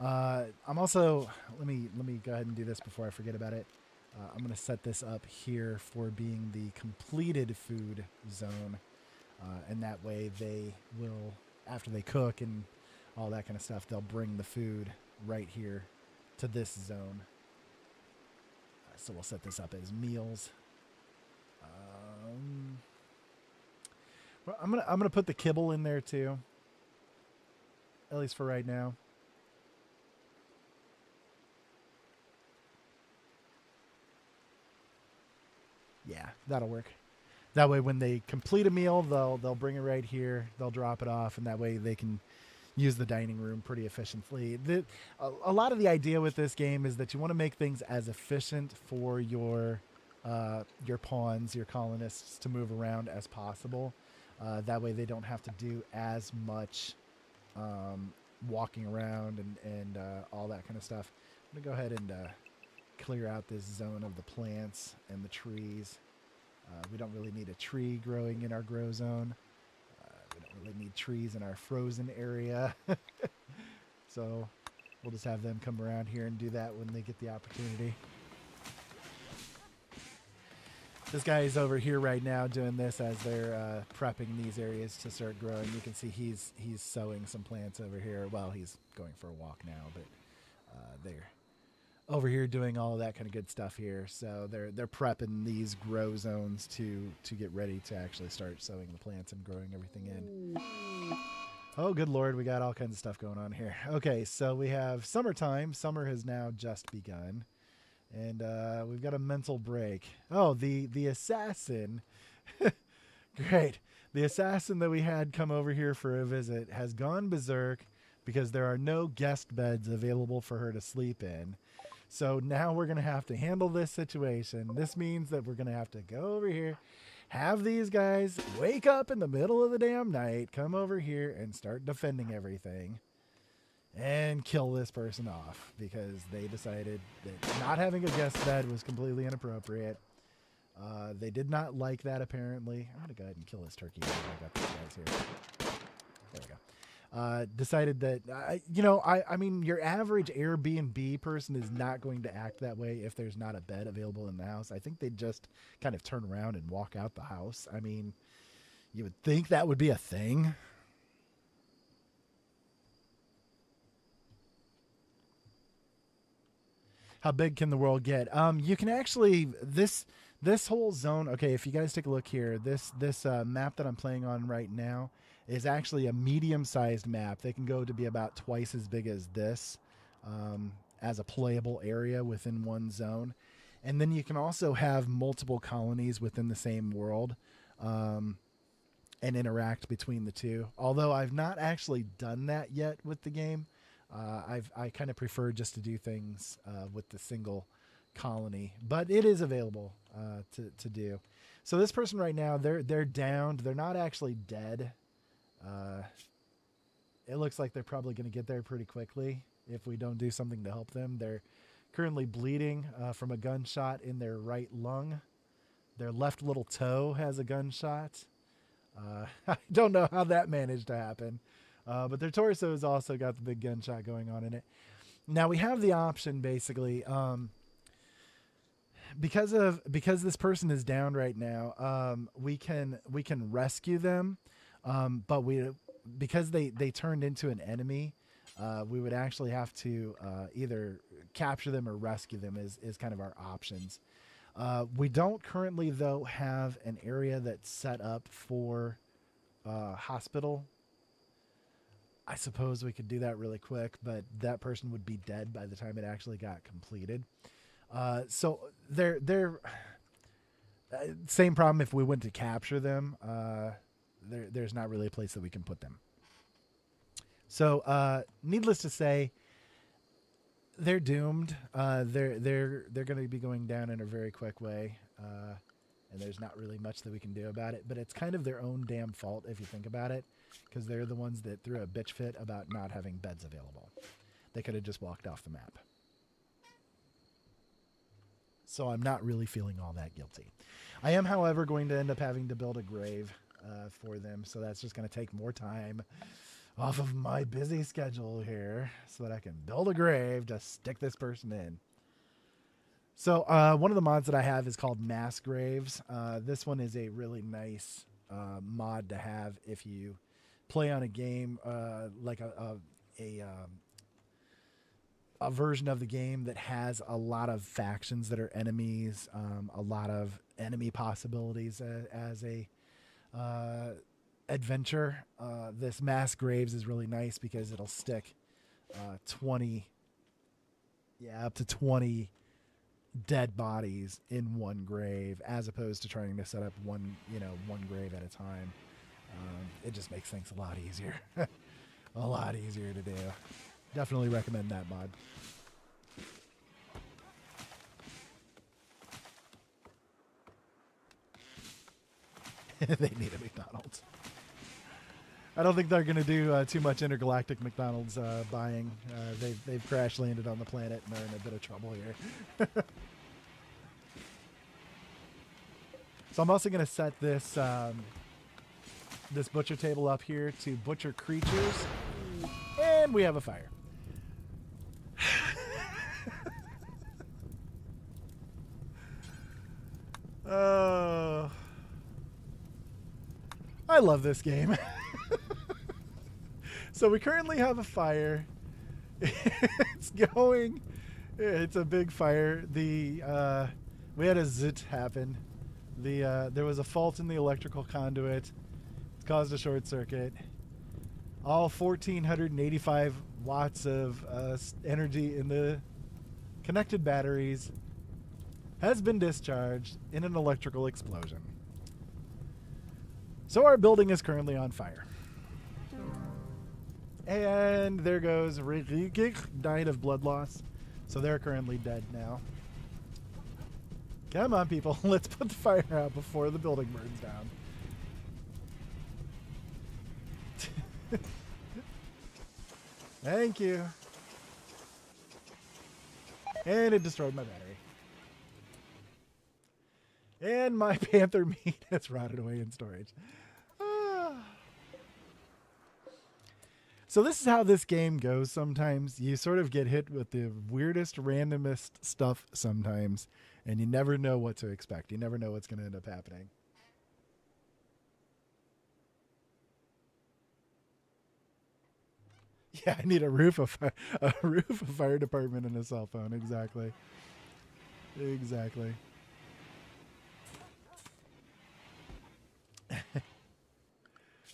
I'm also, let me go ahead and do this before I forget about it. I'm going to set this up here for being the completed food zone. And that way they will, after they cook and all that kind of stuff, they'll bring the food right here to this zone. So we'll set this up as meals. Well, I'm gonna put the kibble in there too, at least for right now. Yeah, that'll work. That way, when they complete a meal, they'll bring it right here. They'll drop it off, and that way they can use the dining room pretty efficiently. A lot of the idea with this game is that you want to make things as efficient for your pawns, your colonists, to move around as possible. That way they don't have to do as much walking around and all that kind of stuff. I'm going to go ahead and clear out this zone of the plants and the trees. We don't really need a tree growing in our grow zone. We don't really need trees in our frozen area. So we'll just have them come around here and do that when they get the opportunity. This guy is over here right now doing this as they're prepping these areas to start growing. You can see he's sowing some plants over here. Well, he's going for a walk now, but they're over here doing all of that kind of good stuff here. So they're prepping these grow zones to get ready to actually start sowing the plants and growing everything in. Oh, good Lord, we got all kinds of stuff going on here. Okay, so we have summertime. Summer has now just begun. And we've got a mental break. Oh, the assassin. Great. The assassin that we had come over here for a visit has gone berserk because there are no guest beds available for her to sleep in. So now we're going to have to handle this situation. This means that we're going to have to go over here, have these guys wake up in the middle of the damn night, come over here and start defending everything. And kill this person off because they decided that not having a guest bed was completely inappropriate. They did not like that, apparently. I'm going to go ahead and kill this turkey. I got these guys here. There we go. Decided that, I mean, your average Airbnb person is not going to act that way if there's not a bed available in the house. I think they'd just kind of turn around and walk out the house. I mean, you would think that would be a thing. How big can the world get? You can actually, this whole zone, okay, if you guys take a look here, this map that I'm playing on right now is actually a medium-sized map. They can go to be about twice as big as this as a playable area within one zone. And then you can also have multiple colonies within the same world and interact between the two. Although I've not actually done that yet with the game. I kind of prefer just to do things with the single colony, but it is available to do. So this person right now, they're downed. They're not actually dead. It looks like they're probably going to get there pretty quickly if we don't do something to help them. They're currently bleeding from a gunshot in their right lung. Their left little toe has a gunshot. I don't know how that managed to happen. But their torso has also got the big gunshot going on in it. Now we have the option basically, because this person is down right now, we can rescue them, but because they turned into an enemy, we would actually have to either capture them or rescue them is kind of our options. We don't currently though have an area that's set up for hospital. I suppose we could do that really quick, but that person would be dead by the time it actually got completed. So they're same problem if we went to capture them. There's not really a place that we can put them. So needless to say, they're doomed. They're going to be going down in a very quick way, and there's not really much that we can do about it. But it's kind of their own damn fault if you think about it. Because they're the ones that threw a bitch fit about not having beds available. They could have just walked off the map. So I'm not really feeling all that guilty. I am, however, going to end up having to build a grave for them, so that's just going to take more time off of my busy schedule here so that I can build a grave to stick this person in. So one of the mods that I have is called Mass Graves. This one is a really nice mod to have if you play on a game like a version of the game that has a lot of factions that are enemies, a lot of enemy possibilities as a adventure. This Mass Graves is really nice because it'll stick 20, up to 20 dead bodies in one grave, as opposed to trying to set up one grave at a time. It just makes things a lot easier. A lot easier to do. Definitely recommend that mod. They need a McDonald's. I don't think they're going to do too much intergalactic McDonald's buying. They've crash landed on the planet and they're in a bit of trouble here. So I'm also going to set this this butcher table up here to butcher creatures, and we have a fire. I love this game. So we currently have a fire. It's going. It's a big fire. We had a zit happen. There was a fault in the electrical conduit. It caused a short circuit. All 1,485 watts of energy in the connected batteries has been discharged in an electrical explosion. So our building is currently on fire. And there goes died of blood loss. So they're currently dead now. Come on, people. Let's put the fire out before the building burns down. Thank you. And it destroyed my battery. And my panther meat has rotted away in storage. So this is how this game goes sometimes. You sort of get hit with the weirdest, randomest stuff sometimes, and you never know what to expect. You never know what's going to end up happening. Yeah, I need a roof, a fire department, and a cell phone. Exactly. Exactly.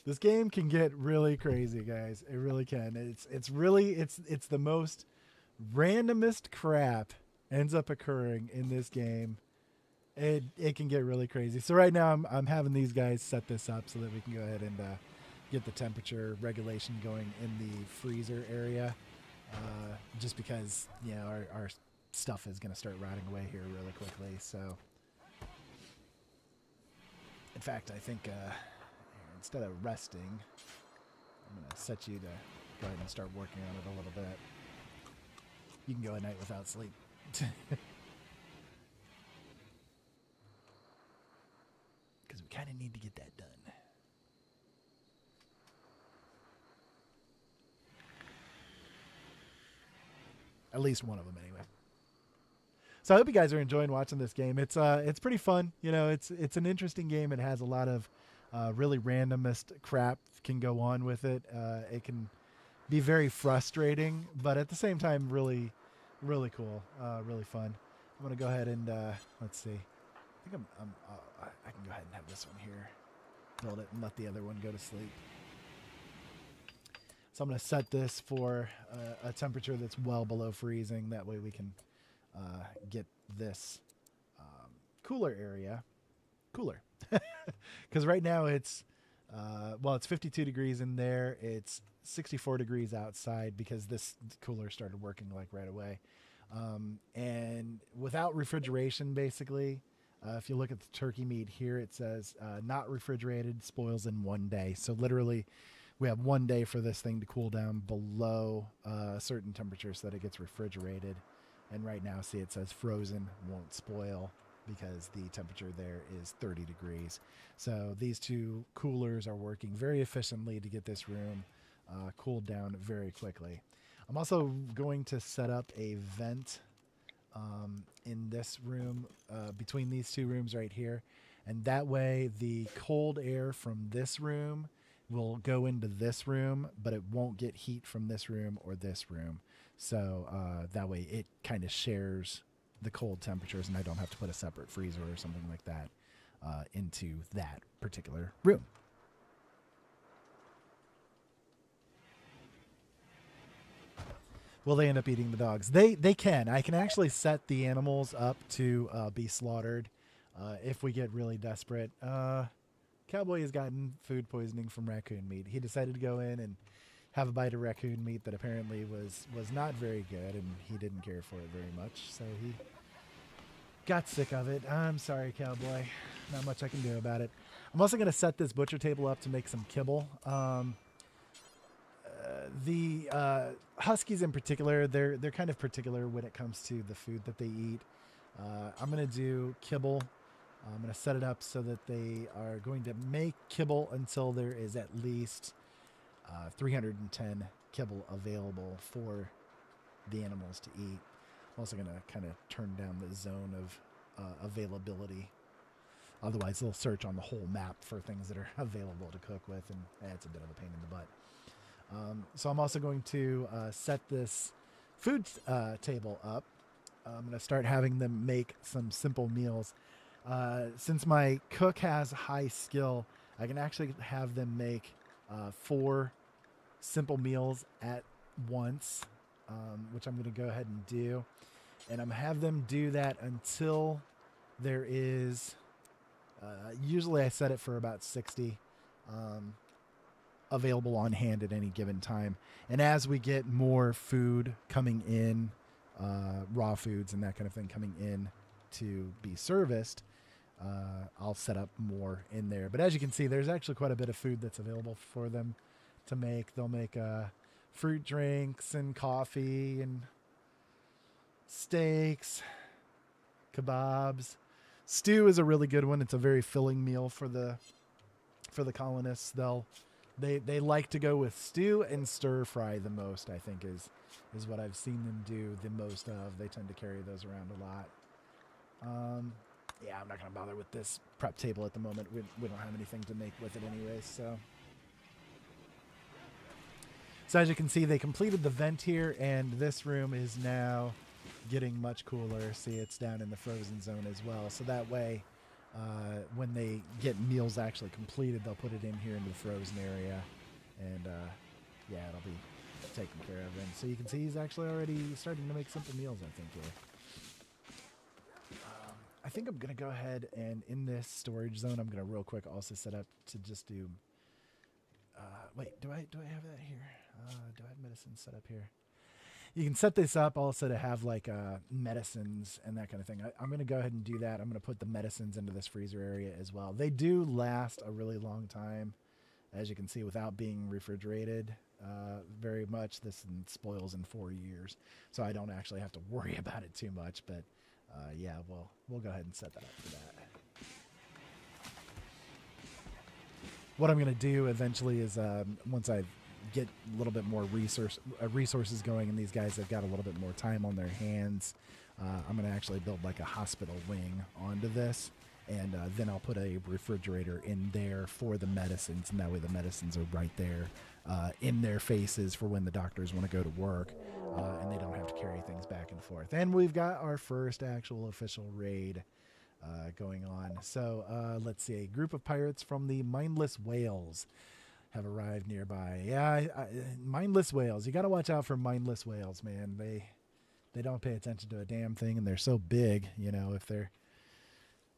This game can get really crazy, guys. It really can. It's the most randomest crap ends up occurring in this game. It can get really crazy. So right now I'm having these guys set this up so that we can go ahead and get the temperature regulation going in the freezer area. Just because our stuff is going to start rotting away here really quickly. So in fact, I think instead of resting, I'm going to set you to go ahead and start working on it a little bit. You can go a night without sleep. Because we kind of need to get that done. At least one of them, anyway. So I hope you guys are enjoying watching this game. It's pretty fun. It's an interesting game. It has a lot of really randomist crap can go on with it. It can be very frustrating, but at the same time, really, really cool, really fun. I'm gonna go ahead and let's see. I think I can go ahead and have this one here, build it, and let the other one go to sleep. So I'm gonna set this for a temperature that's well below freezing. That way we can get this cooler area cooler. Because right now it's it's 52 degrees in there. It's 64 degrees outside because this cooler started working like right away. And without refrigeration, basically, if you look at the turkey meat here, it says not refrigerated, spoils in 1 day. So literally we have 1 day for this thing to cool down below a certain temperature so that it gets refrigerated. And right now, see, it says frozen, won't spoil. because the temperature there is 30 degrees. So these two coolers are working very efficiently to get this room cooled down very quickly. I'm also going to set up a vent in this room, between these two rooms right here. And that way the cold air from this room will go into this room, but it won't get heat from this room or this room. So that way it kind of shares the cold temperatures, and I don't have to put a separate freezer or something like that into that particular room. Will they end up eating the dogs? They can. I can actually set the animals up to be slaughtered if we get really desperate. Cowboy has gotten food poisoning from raccoon meat. He decided to go in and have a bite of raccoon meat that apparently was not very good, and he didn't care for it very much, so he got sick of it. I'm sorry, Cowboy. Not much I can do about it. I'm also going to set this butcher table up to make some kibble. The Huskies in particular, they're kind of particular when it comes to the food that they eat. I'm going to do kibble. I'm going to set it up so that they are going to make kibble until there is at least 310 kibble available for the animals to eat. I'm also going to kind of turn down the zone of availability. Otherwise, they'll search on the whole map for things that are available to cook with, and it's a bit of a pain in the butt. So I'm also going to set this food table up. I'm going to start having them make some simple meals. Since my cook has high skill, I can actually have them make 4 simple meals at once, which I'm going to go ahead and do. And I'm going to have them do that until there is, usually I set it for about 60 available on hand at any given time. And as we get more food coming in, raw foods and that kind of thing coming in to be serviced, I'll set up more in there. But as you can see, there's actually quite a bit of food that's available for them to make. They'll make fruit drinks and coffee and steaks, kebabs. Stew is a really good one. It's a very filling meal for the colonists. They like to go with stew and stir fry the most, I think is what I've seen them do the most of. They tend to carry those around a lot. Yeah, I'm not going to bother with this prep table at the moment. We don't have anything to make with it anyways. So as you can see, they completed the vent here, and this room is now getting much cooler. See, it's down in the frozen zone as well. So that way, when they get meals actually completed, they'll put it in here into the frozen area, and yeah, it'll be taken care of. And so you can see he's actually already starting to make simple meals, I think, here. I think I'm going to go ahead and in this storage zone, I'm going to real quick also set up to just do, wait, do I have that here? Do I have medicine set up here? You can set this up also to have like medicines and that kind of thing. I'm going to go ahead and do that. I'm going to put the medicines into this freezer area as well. They do last a really long time, as you can see, without being refrigerated very much. This spoils in 4 years, so I don't actually have to worry about it too much. But yeah, we'll go ahead and set that up for that. What I'm going to do eventually is once I get a little bit more resources going, and these guys have got a little bit more time on their hands, I'm going to actually build like a hospital wing onto this, and then I'll put a refrigerator in there for the medicines, and that way the medicines are right there in their faces for when the doctors want to go to work, and they don't have to carry things back and forth. And we've got our first actual official raid going on. So let's see, a group of pirates from the Mindless Whales have arrived nearby. Yeah, mindless whales. You got to watch out for mindless whales, man. They don't pay attention to a damn thing, and they're so big, you know, if they're...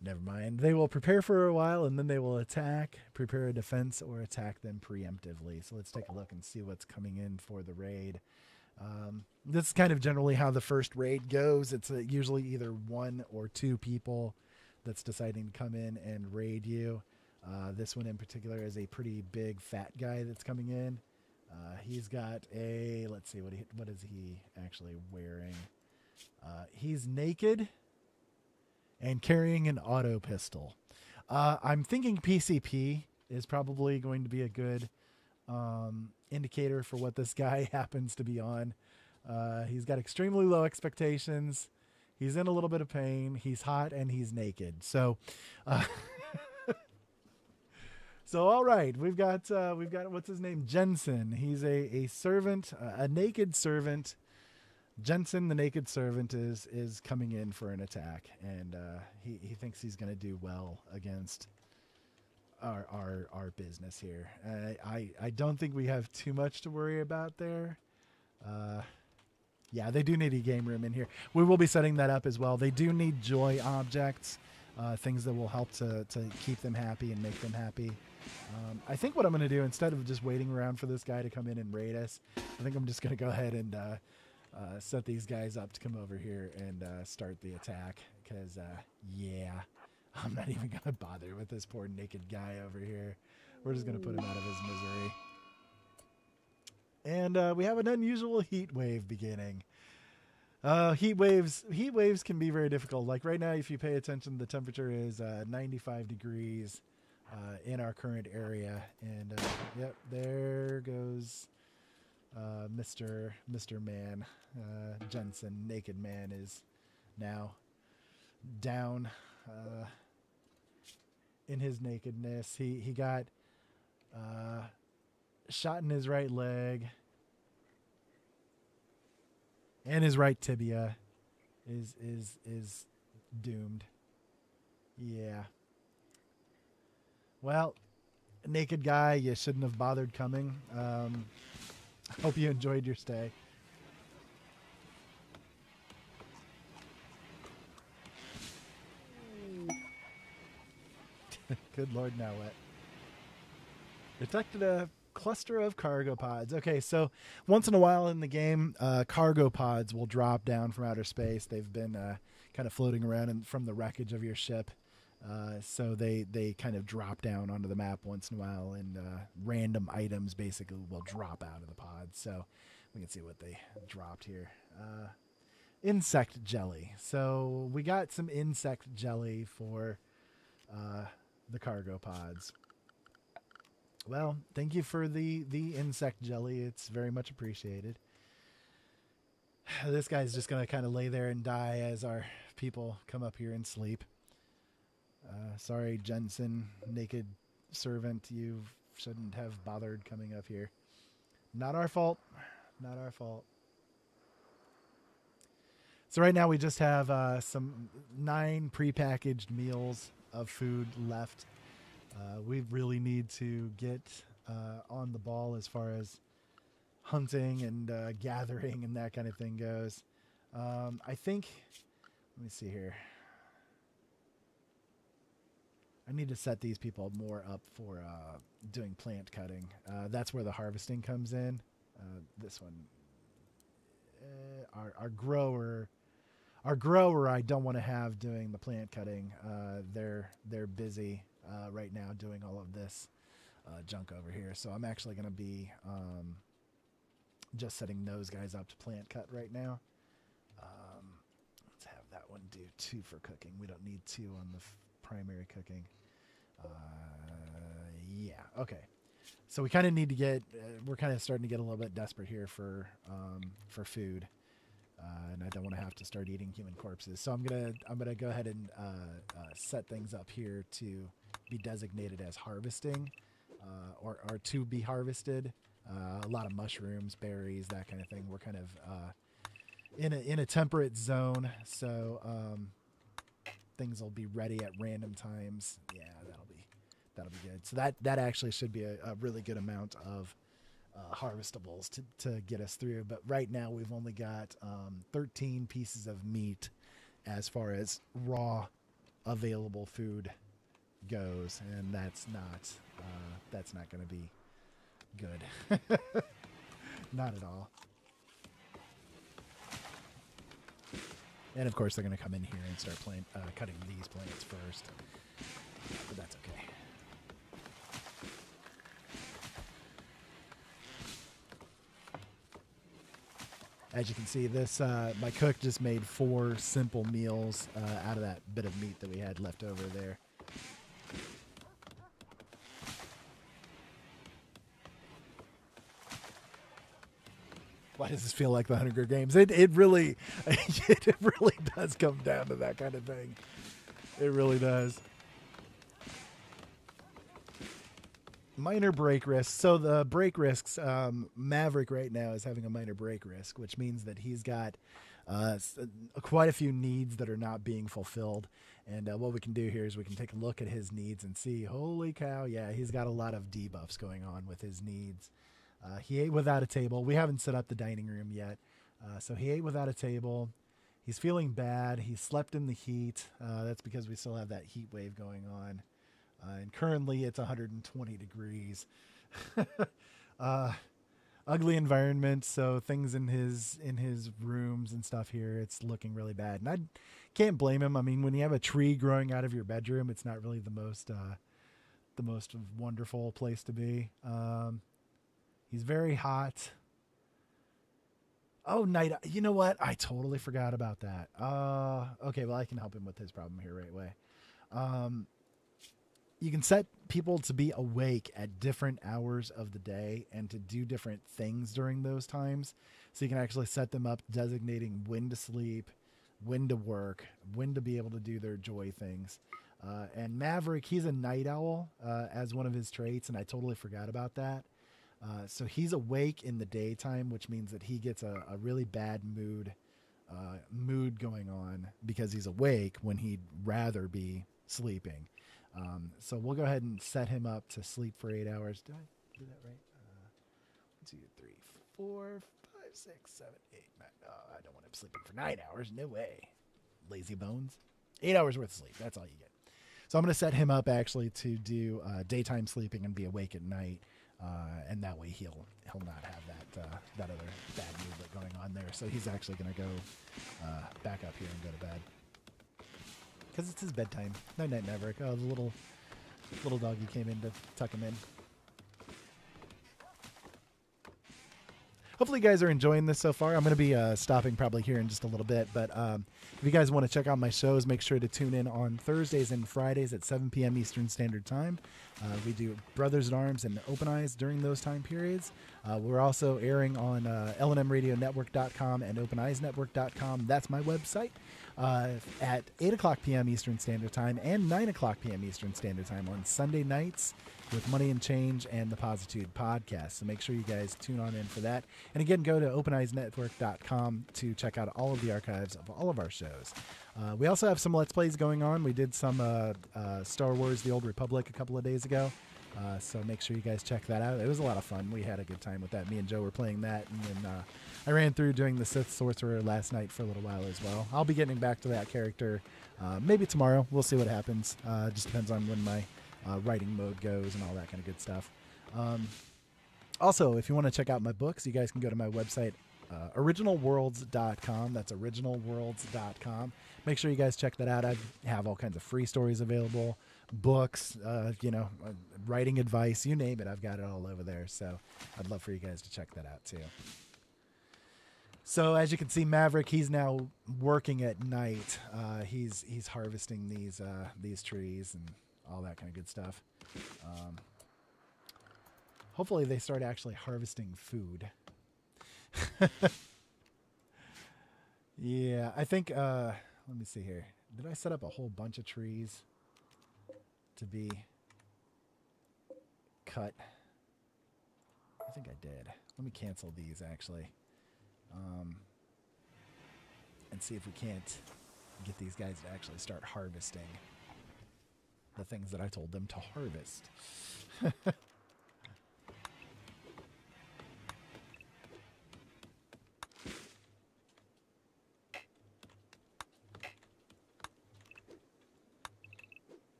Never mind. They will prepare for a while, and then they will attack, prepare a defense, or attack them preemptively. So let's take a look and see what's coming in for the raid. This is kind of generally how the first raid goes. It's usually either 1 or 2 people that's deciding to come in and raid you. This one in particular is a pretty big fat guy that's coming in. He's got a, let's see, what is he actually wearing? He's naked, and carrying an auto pistol. I'm thinking PCP is probably going to be a good indicator for what this guy happens to be on. He's got extremely low expectations. He's in a little bit of pain. He's hot and he's naked. So, so all right, we've got what's his name? Jensen. He's a servant, a naked servant. Jensen, the naked servant, is coming in for an attack, and he thinks he's going to do well against our business here. I don't think we have too much to worry about there. Yeah, they do need a game room in here. We will be setting that up as well. They do need joy objects, things that will help to keep them happy and make them happy. I think what I'm going to do, instead of just waiting around for this guy to come in and raid us, I think I'm just going to go ahead and set these guys up to come over here and start the attack. Because, yeah, I'm not even going to bother with this poor naked guy over here. We're just going to put him out of his misery. And we have an unusual heat wave beginning. Heat waves can be very difficult. Like right now, if you pay attention, the temperature is 95 degrees in our current area. And yep, there goes Mr. Man. Jensen, naked man, is now down in his nakedness. He got shot in his right leg, and his right tibia is doomed. Yeah. Well, naked guy, you shouldn't have bothered coming. Hope you enjoyed your stay. Good Lord, now what? Detected a cluster of cargo pods. Okay, so once in a while in the game, cargo pods will drop down from outer space. They've been kind of floating around from the wreckage of your ship. So they kind of drop down onto the map once in a while, and random items basically will drop out of the pod. So we can see what they dropped here. Insect jelly. So we got some insect jelly for the cargo pods. Well, thank you for the insect jelly. It's very much appreciated. This guy's just going to kind of lay there and die as our people come up here and sleep. Sorry, Jensen, naked servant. You shouldn't have bothered coming up here. Not our fault. Not our fault. So right now we just have some 9 prepackaged meals of food left. We really need to get on the ball as far as hunting and gathering and that kind of thing goes. I think, let me see here. I need to set these people more up for doing plant cutting. That's where the harvesting comes in. This one, our grower I don't want to have doing the plant cutting. They're busy right now doing all of this junk over here. So I'm actually going to be just setting those guys up to plant cut right now. Let's have that one do 2 for cooking. We don't need 2 on the primary cooking. Yeah, okay. So we kind of need to get, we're kind of starting to get a little bit desperate here for food. And I don't want to have to start eating human corpses. So I'm gonna go ahead and set things up here to be designated as harvesting, or to be harvested. A lot of mushrooms, berries, that kind of thing. We're kind of in a temperate zone, so things will be ready at random times. Yeah, that'll be good. So that actually should be a really good amount of harvestables to get us through. But right now we've only got 13 pieces of meat as far as raw available food goes, and that's not going to be good. Not at all. And of course they're going to come in here and start cutting these plants first, but that's okay. As you can see, this my cook just made 4 simple meals out of that bit of meat that we had left over there. Why does this feel like the Hunger Games? It really it really does come down to that kind of thing. It really does. Minor break risks. So the break risks, Maverick right now is having a minor break risk, which means that he's got quite a few needs that are not being fulfilled. And what we can do here is we can take a look at his needs and see, holy cow, yeah, he's got a lot of debuffs going on with his needs. He ate without a table. We haven't set up the dining room yet. So he ate without a table. He's feeling bad. He slept in the heat. That's because we still have that heat wave going on. And currently it's 120 degrees. Ugly environment. So things in his rooms and stuff here, it's looking really bad. And I can't blame him. I mean, when you have a tree growing out of your bedroom, it's not really the most wonderful place to be. He's very hot. Oh, night. You know what? I totally forgot about that. Okay, well, I can help him with his problem here right away. You can set people to be awake at different hours of the day and to do different things during those times. So you can actually set them up designating when to sleep, when to work, when to be able to do their joy things. And Maverick, he's a night owl as one of his traits, and I totally forgot about that. So he's awake in the daytime, which means that he gets a really bad mood going on because he's awake when he'd rather be sleeping. So we'll go ahead and set him up to sleep for 8 hours. Did I do that right? 1, 2, 3, 4, 5, 6, 7, 8, 9. Oh, I don't want him sleeping for 9 hours. No way. Lazy bones. 8 hours worth of sleep. That's all you get. So I'm going to set him up actually to do daytime sleeping and be awake at night. And that way he'll not have that other bad mood going on there. So he's actually going to go back up here and go to bed. Because it's his bedtime. Night night, Maverick. Oh, the little doggy came in to tuck him in. Hopefully you guys are enjoying this so far. I'm going to be stopping probably here in just a little bit. But if you guys want to check out my shows, make sure to tune in on Thursdays and Fridays at 7 p.m. Eastern Standard Time. We do Brothers in Arms and Open Eyes during those time periods. We're also airing on LNMRadioNetwork.com and OpenEyesNetwork.com. That's my website. At 8 o'clock p.m. Eastern Standard Time and 9 o'clock p.m. Eastern Standard Time on Sunday nights with Money and Change and the Positude podcast. So make sure you guys tune on in for that. And again, go to OpenEyesNetwork.com to check out all of the archives of all of our shows. We also have some Let's Plays going on. We did some Star Wars The Old Republic a couple of days ago. So make sure you guys check that out. It was a lot of fun. We had a good time with that. Me and Joe were playing that. And then I ran through doing the Sith Sorcerer last night for a little while as well. I'll be getting back to that character maybe tomorrow. We'll see what happens. Just depends on when my writing mode goes and all that kind of good stuff. Also, if you want to check out my books, you guys can go to my website, originalworlds.com. That's originalworlds.com. Make sure you guys check that out. I have all kinds of free stories available, books, writing advice, you name it. I've got it all over there. So I'd love for you guys to check that out too. So as you can see, Maverick, he's now working at night. He's harvesting these trees and all that kind of good stuff. Hopefully they start actually harvesting food. Yeah, I think, let me see here. Did I set up a whole bunch of trees to be cut? I think I did. Let me cancel these actually. And see if we can't get these guys to actually start harvesting the things that I told them to harvest.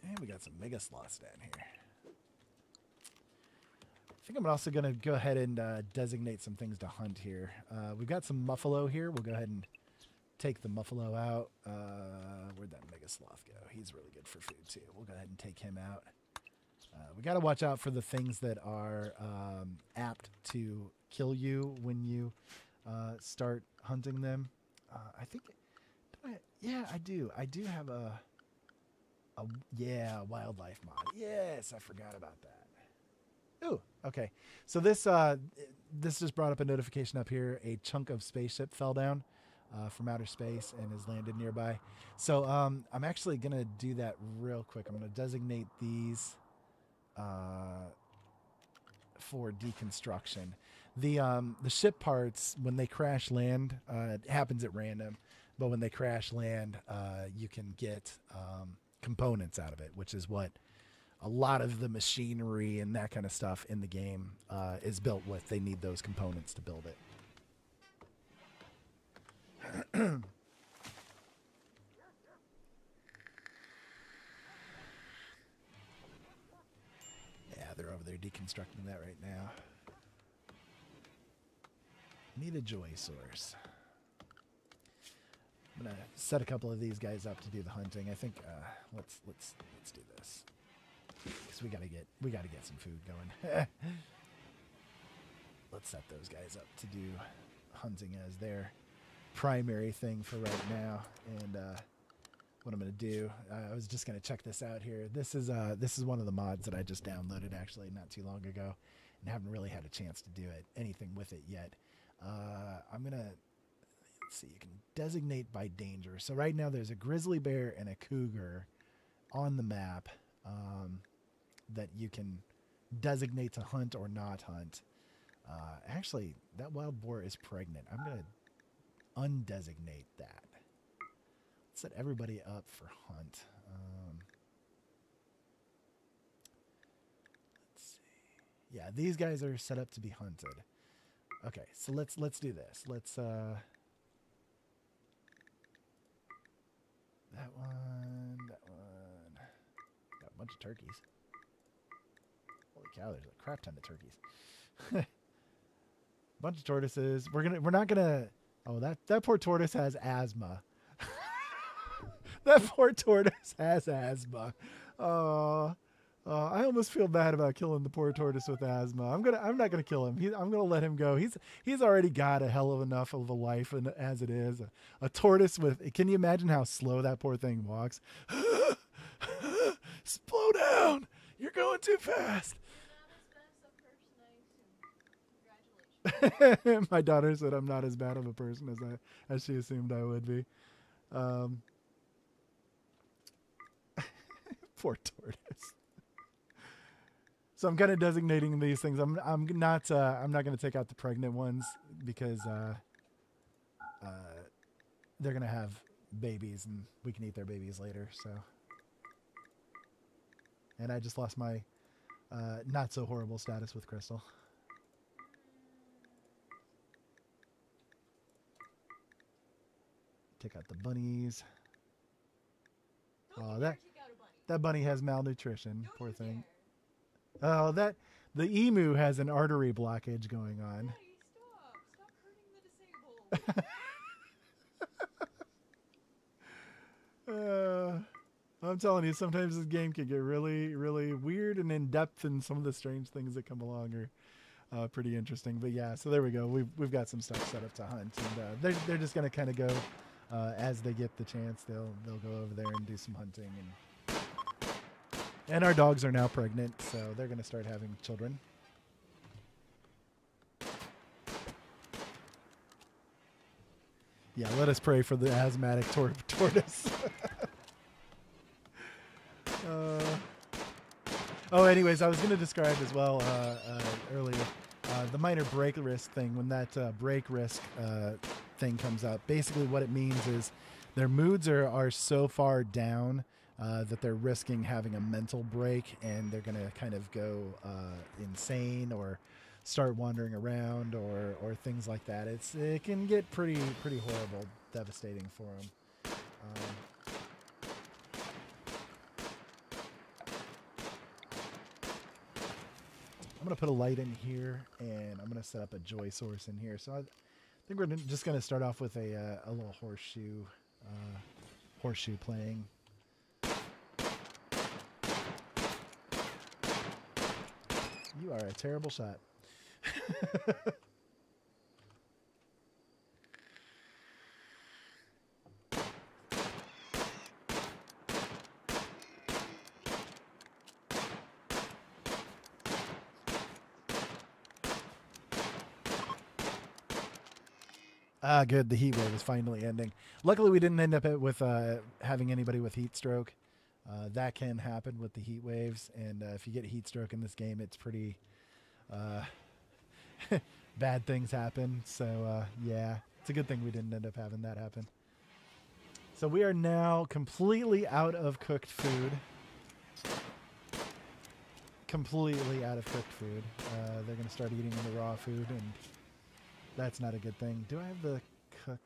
And we got some mega sloths down here. I think I'm also going to go ahead and designate some things to hunt here. We've got some muffalo here. We'll go ahead and take the muffalo out. Where'd that mega sloth go? He's really good for food too. We'll go ahead and take him out. We got to watch out for the things that are apt to kill you when you start hunting them. I think, yeah, I do. I do have a wildlife mod. Yes, I forgot about that. Ooh, okay. So this just brought up a notification up here. A chunk of spaceship fell down from outer space and has landed nearby. So I'm actually gonna do that real quick. I'm gonna designate these for deconstruction. The ship parts, when they crash land, it happens at random, but when they crash land, you can get components out of it, which is what a lot of the machinery and that kind of stuff in the game is built with. They need those components to build it. Yeah, they're over there deconstructing that right now. Need a joy source. I'm gonna set a couple of these guys up to do the hunting. I think let's do this because we gotta get some food going. Let's set those guys up to do hunting as their primary thing for right now. And what I'm gonna do, I was just gonna check this out here. This is one of the mods that I just downloaded actually not too long ago, and haven't really had a chance to do anything with it yet. I'm gonna. Let's see, you can designate by danger. So right now there's a grizzly bear and a cougar on the map that you can designate to hunt or not hunt. Actually, that wild boar is pregnant. I'm going to undesignate that. Let's set everybody up for hunt. Let's see. Yeah, these guys are set up to be hunted. Okay, so let's do this. Let's that one. Got a bunch of turkeys. Holy cow, there's a crap ton of turkeys. Bunch of tortoises. We're not gonna. Oh, that poor tortoise has asthma. That poor tortoise has asthma. I almost feel bad about killing the poor tortoise with asthma. I'm not gonna kill him. I'm gonna let him go. He's already got a hell of enough of a life as it is. A tortoise with. Can you imagine how slow that poor thing walks? Slow down. You're going too fast. My daughter said I'm not as bad of a person as she assumed I would be. Poor tortoise. So I'm kind of designating these things. I'm not going to take out the pregnant ones because they're going to have babies and we can eat their babies later. So, and I just lost my not so horrible status with Crystal. Take out the bunnies. Oh, that bunny has malnutrition. Poor thing. Oh, the emu has an artery blockage going on. Stop hurting the disabled. I'm telling you, sometimes this game can get really, really weird and in depth, and some of the strange things that come along are pretty interesting. But yeah, so there we go. We've got some stuff set up to hunt, and they're just gonna kind of go as they get the chance. They'll go over there and do some hunting. And our dogs are now pregnant, so they're going to start having children. Yeah, let us pray for the asthmatic tortoise. Anyways, I was going to describe as well earlier the minor break risk thing. When that break risk thing comes up, basically what it means is their moods are so far down that they're risking having a mental break, and they're going to kind of go insane or start wandering around or things like that. It can get pretty horrible, devastating for them. I'm going to put a light in here, and I'm going to set up a joy source in here. So I think we're just going to start off with a little horseshoe playing. You are a terrible shot. Ah, good. The heat wave is finally ending. Luckily, we didn't end up with having anybody with heat stroke. That can happen with the heat waves, and if you get heat stroke in this game, it's pretty uh, bad things happen. So yeah, it's a good thing we didn't end up having that happen. So we are now completely out of cooked food. Completely out of cooked food. They're going to start eating the raw food, and that's not a good thing. Do I have the cook?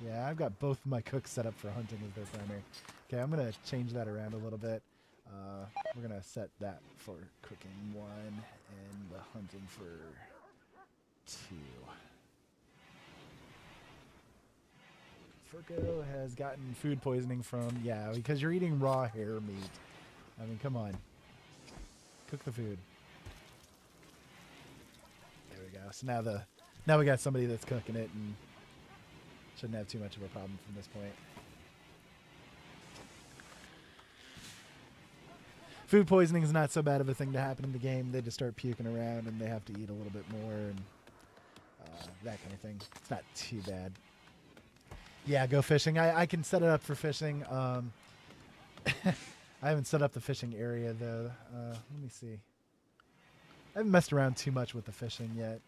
Yeah, I've got both of my cooks set up for hunting as their primary. Okay, I'm going to change that around a little bit. We're going to set that for cooking 1 and the hunting for 2. Furco has gotten food poisoning from, yeah, because you're eating raw hare meat. I mean, come on. Cook the food. There we go. So now we got somebody that's cooking it and shouldn't have too much of a problem from this point. Food poisoning is not so bad of a thing to happen in the game. They just start puking around and they have to eat a little bit more and that kind of thing. It's not too bad. Yeah, go fishing. I can set it up for fishing. I haven't set up the fishing area though. Let me see. I haven't messed around too much with the fishing yet.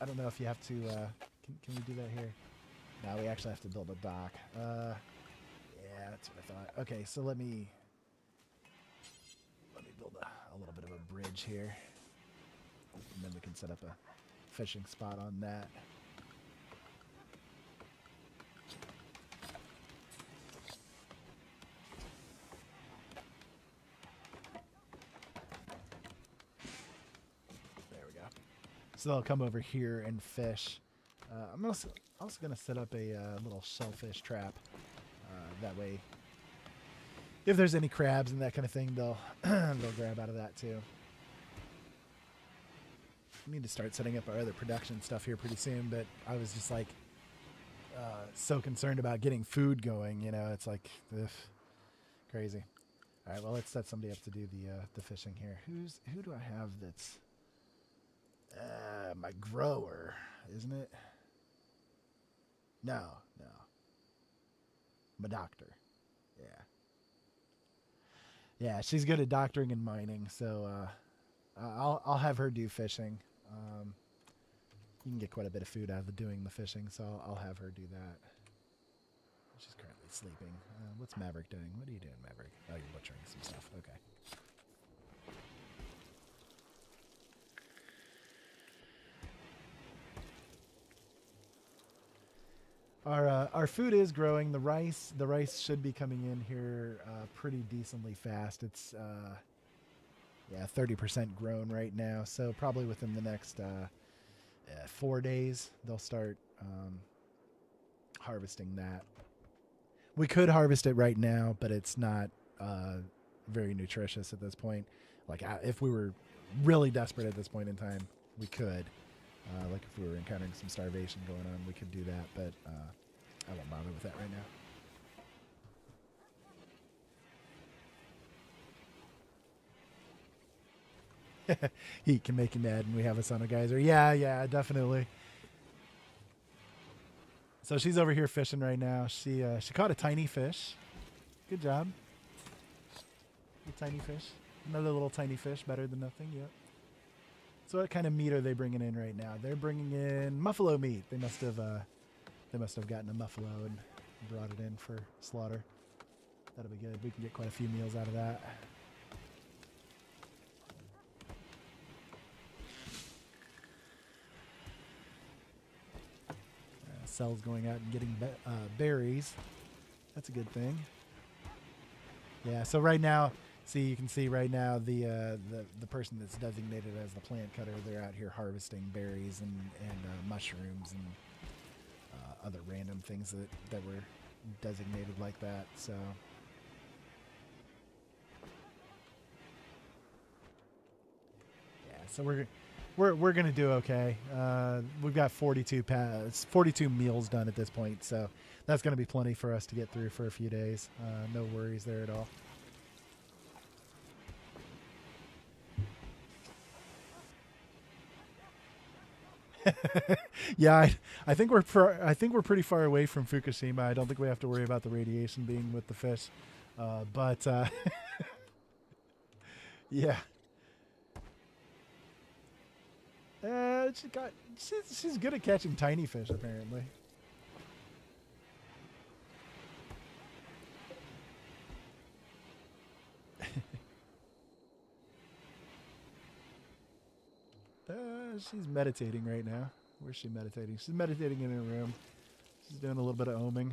I don't know if you have to. Can we do that here? No, we actually have to build a dock. Yeah, that's what I thought. Okay, so let me build a little bit of a bridge here, and then we can set up a fishing spot on that. So they'll come over here and fish. I'm also going to set up a little shellfish trap. That way, if there's any crabs and that kind of thing, they'll they'll grab out of that too. We need to start setting up our other production stuff here pretty soon, but I was just like so concerned about getting food going. You know, it's like ugh, crazy. All right, well, let's set somebody up to do the fishing here. Who do I have that's my grower, isn't it? No. My doctor. Yeah, she's good at doctoring and mining, so I'll have her do fishing. You can get quite a bit of food out of doing the fishing, so I'll have her do that. She's currently sleeping. What's Maverick doing? What are you doing, Maverick? Oh, you're butchering some stuff. Okay. Our food is growing. The rice should be coming in here pretty decently fast. It's 30% grown right now. So probably within the next 4 days they'll start harvesting that. We could harvest it right now, but it's not very nutritious at this point. Like if we were really desperate at this point in time, we could. Like if we were encountering some starvation going on, we could do that, but I won't bother with that right now. Heat can make you mad, and we have a son of geyser. Yeah, definitely. So she's over here fishing right now. She caught a tiny fish. Good job. A tiny fish. Another little tiny fish, better than nothing. Yep. So what kind of meat are they bringing in right now? They're bringing in buffalo meat. They must have gotten a buffalo and brought it in for slaughter. That'll be good. We can get quite a few meals out of that. Cell's going out and getting berries. That's a good thing. Yeah. So right now, you can see right now the person that's designated as the plant cutter, they're out here harvesting berries and mushrooms and other random things that were designated like that. So yeah, so we're gonna do okay. We've got 42 meals done at this point, so that's gonna be plenty for us to get through for a few days. No worries there at all. Yeah, I think I think we're pretty far away from Fukushima. I don't think we have to worry about the radiation being with the fish. But yeah, she's good at catching tiny fish apparently. She's meditating right now. Where's she meditating? She's meditating in her room. She's doing a little bit of oming.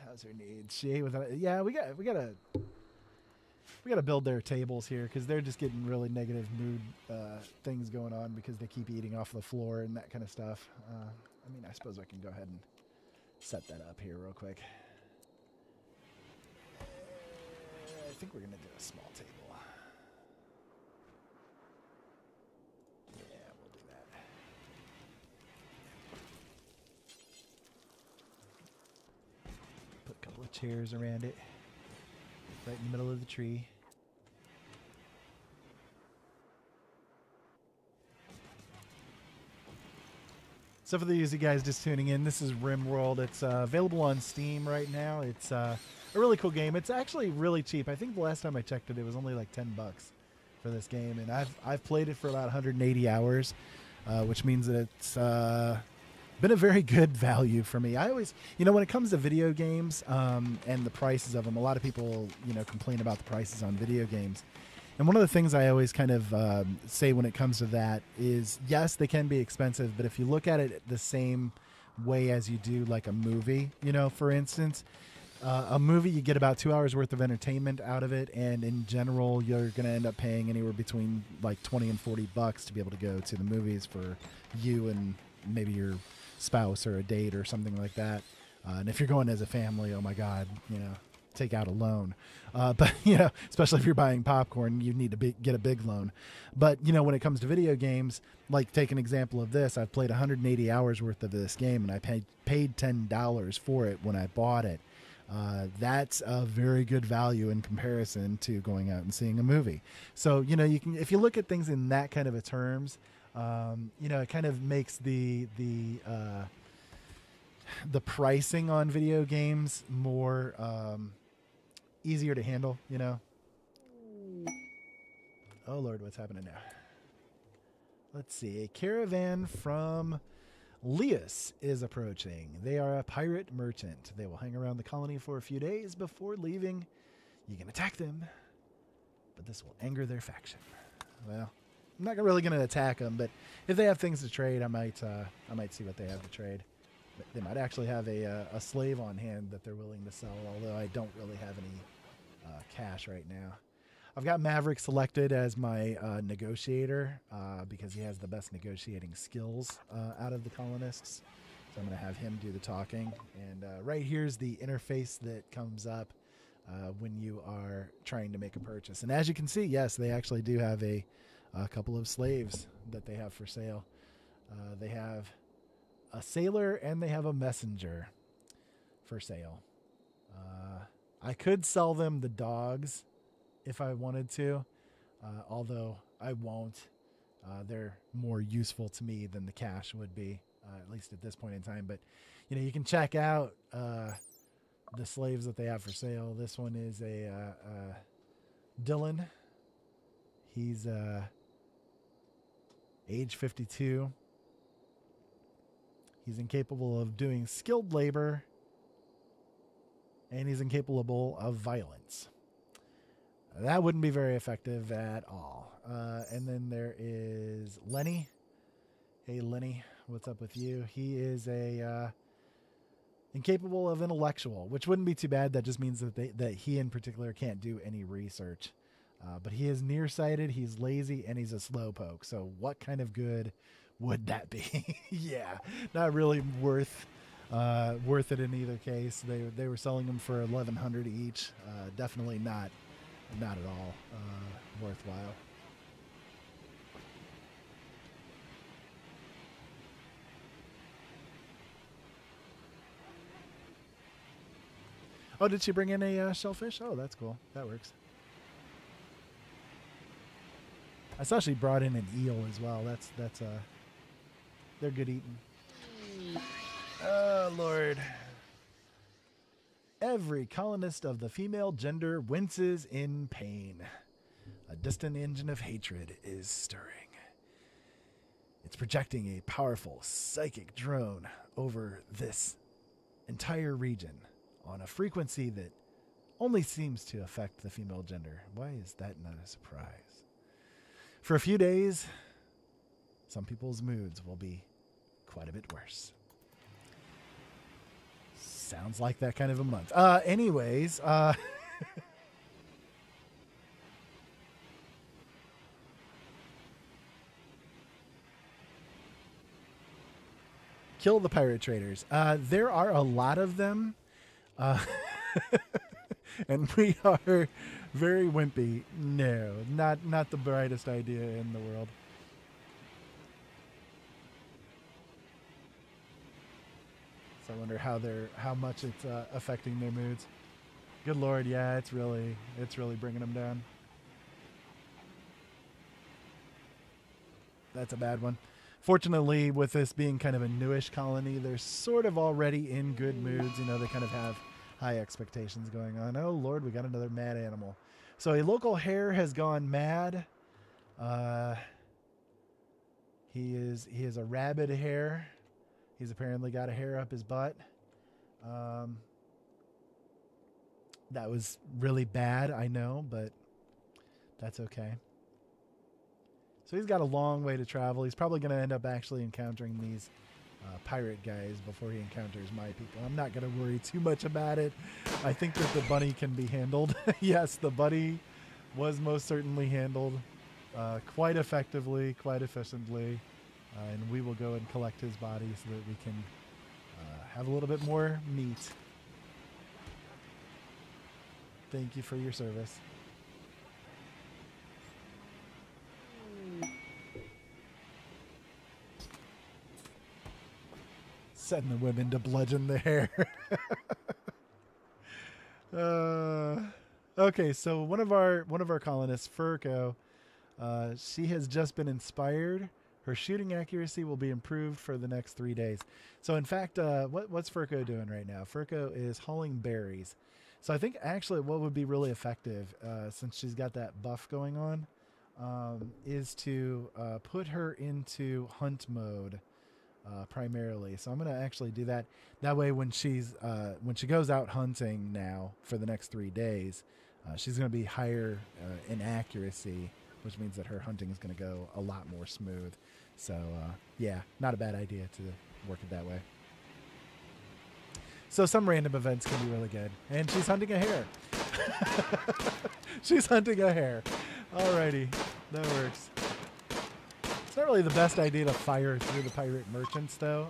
How's her needs? She ate without. Yeah, we gotta build their tables here because they're just getting really negative mood things going on because they keep eating off the floor and that kind of stuff. I mean, I suppose I can go ahead and set that up here real quick. I think we're gonna do a small table. Yeah, we'll do that. Put a couple of chairs around it, right in the middle of the tree. So for those of you guys just tuning in, this is Rimworld. It's available on Steam right now. It's a really cool game. It's actually really cheap. I think the last time I checked it, it was only like $10 for this game, and I've played it for about 180 hours, which means that it's been a very good value for me. I always, when it comes to video games and the prices of them, a lot of people, complain about the prices on video games. And one of the things I always kind of say when it comes to that is, yes, they can be expensive, but if you look at it the same way as you do like a movie, for instance, a movie, you get about 2 hours worth of entertainment out of it. And in general, you're going to end up paying anywhere between like $20 and $40 to be able to go to the movies for you and maybe your spouse or a date or something like that. And if you're going as a family, oh my God, take out a loan. But, especially if you're buying popcorn, you need to get a big loan. But, when it comes to video games, like take an example of this, I've played 180 hours worth of this game and I paid $10 for it when I bought it. That's a very good value in comparison to going out and seeing a movie. So, you can, if you look at things in that kind of a terms, it kind of makes the pricing on video games more easier to handle, Oh Lord, what's happening now? Let's see. A caravan from Leas is approaching. They are a pirate merchant. They will hang around the colony for a few days before leaving. You can attack them, but this will anger their faction. Well, I'm not really going to attack them, but if they have things to trade, I might see what they have to trade. They might actually have a slave on hand that they're willing to sell, although I don't really have any cash right now. I've got Maverick selected as my negotiator because he has the best negotiating skills out of the colonists. So I'm going to have him do the talking. And right here's the interface that comes up when you are trying to make a purchase. And as you can see, yes, they actually do have a couple of slaves that they have for sale. They have a sailor and they have a messenger for sale. I could sell them the dogs if I wanted to, although I won't. They're more useful to me than the cash would be, at least at this point in time. But, you can check out the slaves that they have for sale. This one is a Dylan. He's age 52. He's incapable of doing skilled labor, and he's incapable of violence. That wouldn't be very effective at all. And then there is Lenny. Hey, Lenny, what's up with you? He is a incapable of intellectual, which wouldn't be too bad. That just means that he in particular can't do any research. But he is nearsighted, he's lazy, and he's a slowpoke. So what kind of good would that be? Yeah, not really worth it in either case. They were selling them for $1,100 each. Definitely not at all worthwhile. Oh, did she bring in a shellfish? Oh, that's cool. That works. I saw she brought in an eel as well. They're good eating. Oh, Lord. Every colonist of the female gender winces in pain. A distant engine of hatred is stirring. It's projecting a powerful psychic drone over this entire region on a frequency that only seems to affect the female gender. Why is that not a surprise? For a few days, some people's moods will be quite a bit worse. Sounds like that kind of a month. Anyways, kill the pirate traders. There are a lot of them. And we are very wimpy. No, not the brightest idea in the world. So I wonder how much it's affecting their moods. Good Lord, yeah, it's really bringing them down. That's a bad one. Fortunately, with this being kind of a newish colony, they're sort of already in good moods. You know, they kind of have high expectations going on. Oh Lord, we got another mad animal. So a local hare has gone mad. He is a rabid hare. He's apparently got a hair up his butt. That was really bad, I know, but that's okay. So he's got a long way to travel. He's probably going to end up actually encountering these pirate guys before he encounters my people. I'm not going to worry too much about it. I think that the bunny can be handled. Yes, the bunny was most certainly handled quite effectively, quite efficiently. And we will go and collect his body so that we can have a little bit more meat. Thank you for your service. Setting the women to bludgeon the hare. Okay, so one of our colonists, Furco, she has just been inspired. Her shooting accuracy will be improved for the next 3 days. So in fact, what's Furco doing right now? Furco is hauling berries. So I think actually what would be really effective, since she's got that buff going on, is to put her into hunt mode primarily. So I'm going to actually do that. That way when she goes out hunting now for the next 3 days, she's going to be higher in accuracy, which means that her hunting is going to go a lot more smooth. So, yeah, not a bad idea to work it that way. So some random events can be really good. And she's hunting a hare. She's hunting a hare. Alrighty, that works. It's not really the best idea to fire through the pirate merchants, though.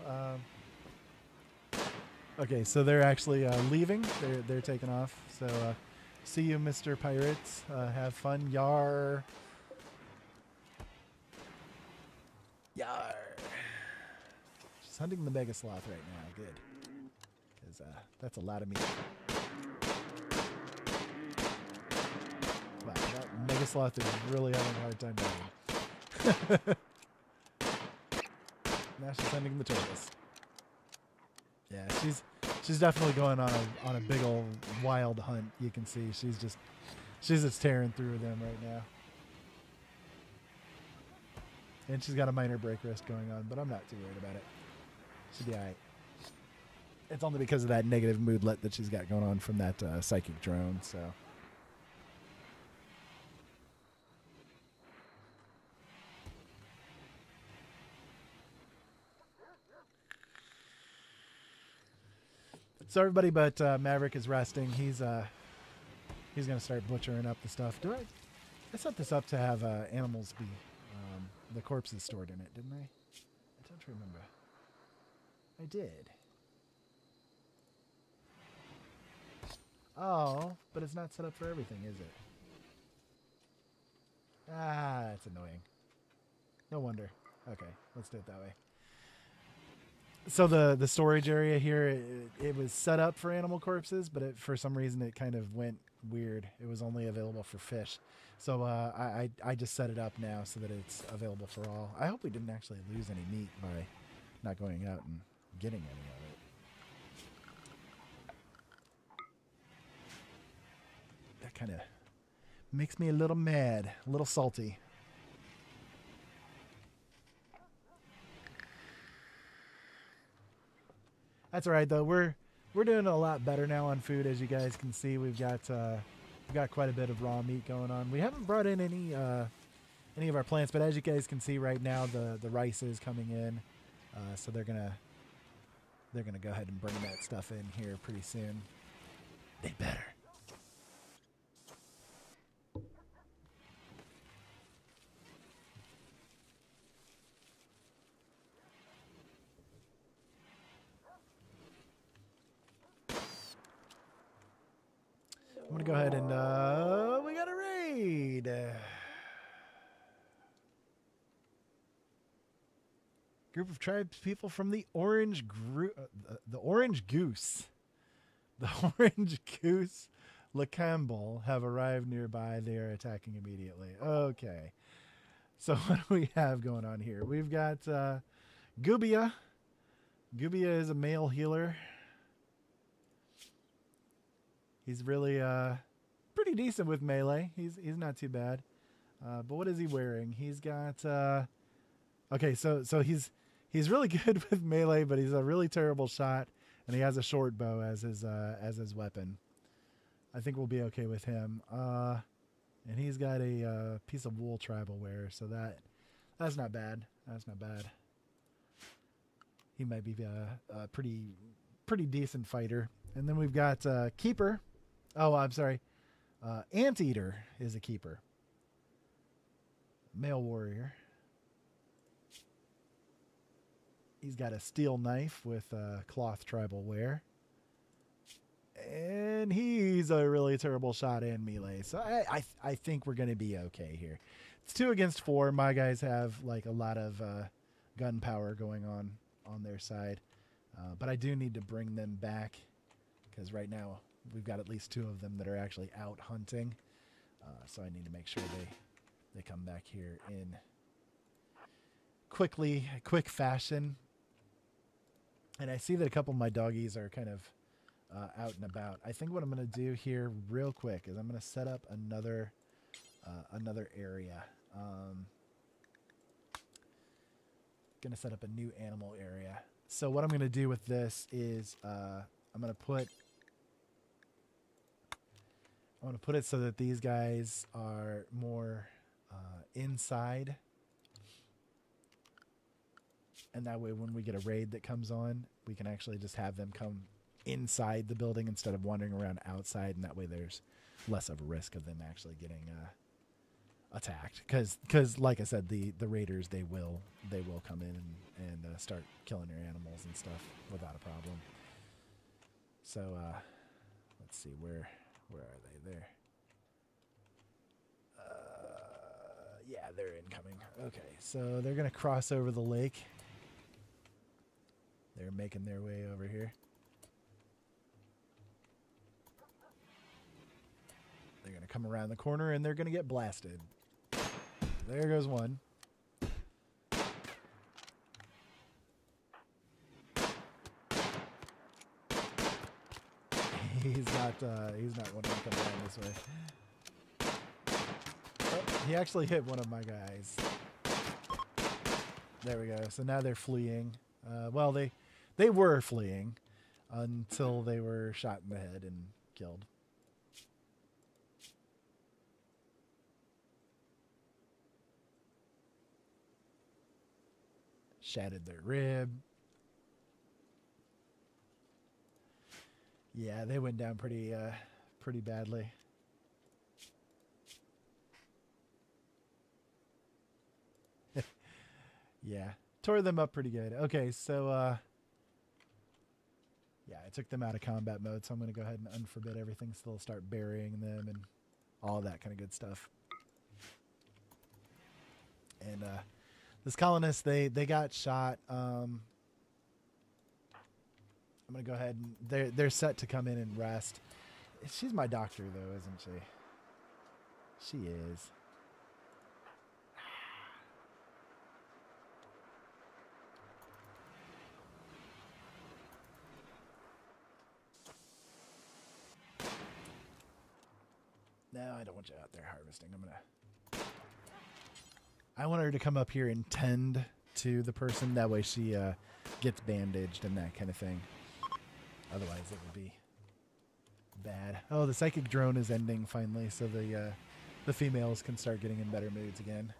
Okay, so they're actually leaving. They're taking off. So, see you, Mr. Pirates. Have fun. Yar. Yar. She's hunting the mega sloth right now. Good. Because that's a lot of meat. Wow, that mega sloth is really having a hard time dying. Now she's hunting the tortoise. Yeah, she's definitely going on a big old wild hunt. You can see she's just tearing through them right now. And she's got a minor break risk going on, but I'm not too worried about it. She'll be all right. It's only because of that negative moodlet that she's got going on from that psychic drone, so. So everybody but Maverick is resting. He's going to start butchering up the stuff. I set this up to have animals be the corpses stored in it, didn't I? I don't remember. I did. Oh, but it's not set up for everything, is it? Ah, that's annoying. No wonder. Okay, let's do it that way. So the storage area here, it was set up for animal corpses, but for some reason it kind of went weird. It was only available for fish. So I just set it up now so that it's available for all. I hope we didn't actually lose any meat by not going out and getting any of it. That kind of makes me a little mad, a little salty. That's all right though. We're doing a lot better now on food, as you guys can see. We've got quite a bit of raw meat going on. We haven't brought in any of our plants, but as you guys can see right now, the rice is coming in, so they're gonna go ahead and bring that stuff in here pretty soon. They better. I'm going to go ahead and, we got a raid. Group of tribes people from the Orange the Orange Goose. The Orange Goose LeCampbell have arrived nearby. They are attacking immediately. Okay. So what do we have going on here? We've got Gubia. Gubia is a male healer. He's really pretty decent with melee. He's not too bad. But what is he wearing? He's got okay, so he's really good with melee, but he's a really terrible shot, and he has a short bow as his weapon. I think we'll be okay with him. And he's got a piece of wool tribal wear, so that's not bad. That's not bad. He might be a pretty decent fighter. And then we've got Keeper. Oh, I'm sorry. Anteater is a keeper. Male warrior. He's got a steel knife with cloth tribal wear. And he's a really terrible shot and melee. So I think we're going to be okay here. It's 2 against 4. My guys have like a lot of gun power going on their side. But I do need to bring them back because right now we've got at least 2 of them that are actually out hunting. So I need to make sure they come back here in quick fashion. And I see that a couple of my doggies are kind of out and about. I think what I'm going to do here real quick is I'm going to set up another area. Going to set up a new animal area. So what I'm going to do with this is I'm going to put it so that these guys are more inside. And that way when we get a raid that comes on, we can actually just have them come inside the building instead of wandering around outside. And that way there's less of a risk of them actually getting attacked. Because like I said, the raiders, they will come in and start killing your animals and stuff without a problem. So let's see, where are they? There. Yeah, they're incoming. Okay, so they're going to cross over the lake. They're making their way over here. They're going to come around the corner and they're going to get blasted. There goes one. He's not wanting to come down this way. Oh, he actually hit one of my guys. There we go. So now they're fleeing. Well, they were fleeing until they were shot in the head and killed. Shattered their rib. Yeah, they went down pretty badly. Yeah, tore them up pretty good. Okay, so yeah, I took them out of combat mode, so I'm going to go ahead and unforbid everything, so they'll start burying them and all that kind of good stuff. And this colonist, they got shot. I'm going to go ahead and they're set to come in and rest. She's my doctor, though, isn't she? She is. No, I don't want you out there harvesting. I want her to come up here and tend to the person. That way she gets bandaged and that kind of thing. Otherwise, it would be bad. Oh, the psychic drone is ending finally, so the females can start getting in better moods again.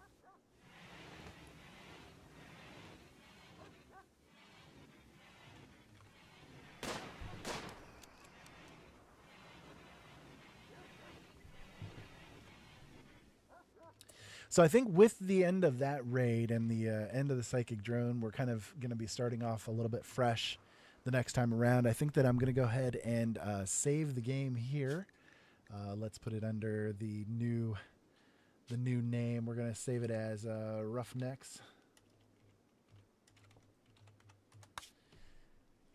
So I think with the end of that raid and the end of the psychic drone, we're kind of going to be starting off a little bit fresh the next time around. I think that I'm going to go ahead and save the game here. Let's put it under the new name. We're going to save it as Roughnex.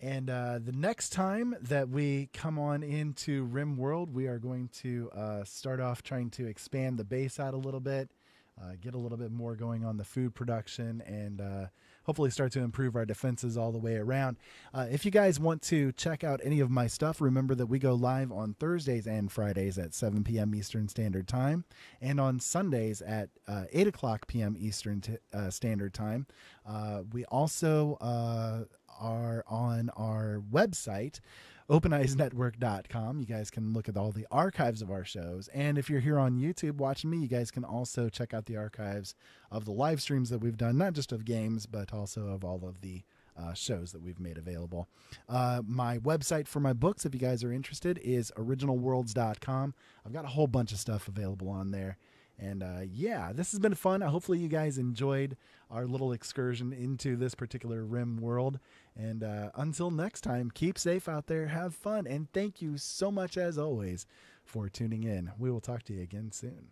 And the next time that we come on into Rimworld, we are going to start off trying to expand the base out a little bit. Get a little bit more going on the food production, and hopefully start to improve our defenses all the way around. If you guys want to check out any of my stuff, remember that we go live on Thursdays and Fridays at 7 p.m. Eastern Standard Time, and on Sundays at 8 o'clock p.m. Eastern Standard Time. We also are on our website, OpenEyesNetwork.com. You guys can look at all the archives of our shows. And if you're here on YouTube watching me, you guys can also check out the archives of the live streams that we've done, not just of games, but also of all of the shows that we've made available. My website for my books, if you guys are interested, is originalworlds.com. I've got a whole bunch of stuff available on there. And yeah, this has been fun. Hopefully you guys enjoyed our little excursion into this particular Rim world. And until next time, keep safe out there, have fun, and thank you so much, as always, for tuning in. We will talk to you again soon.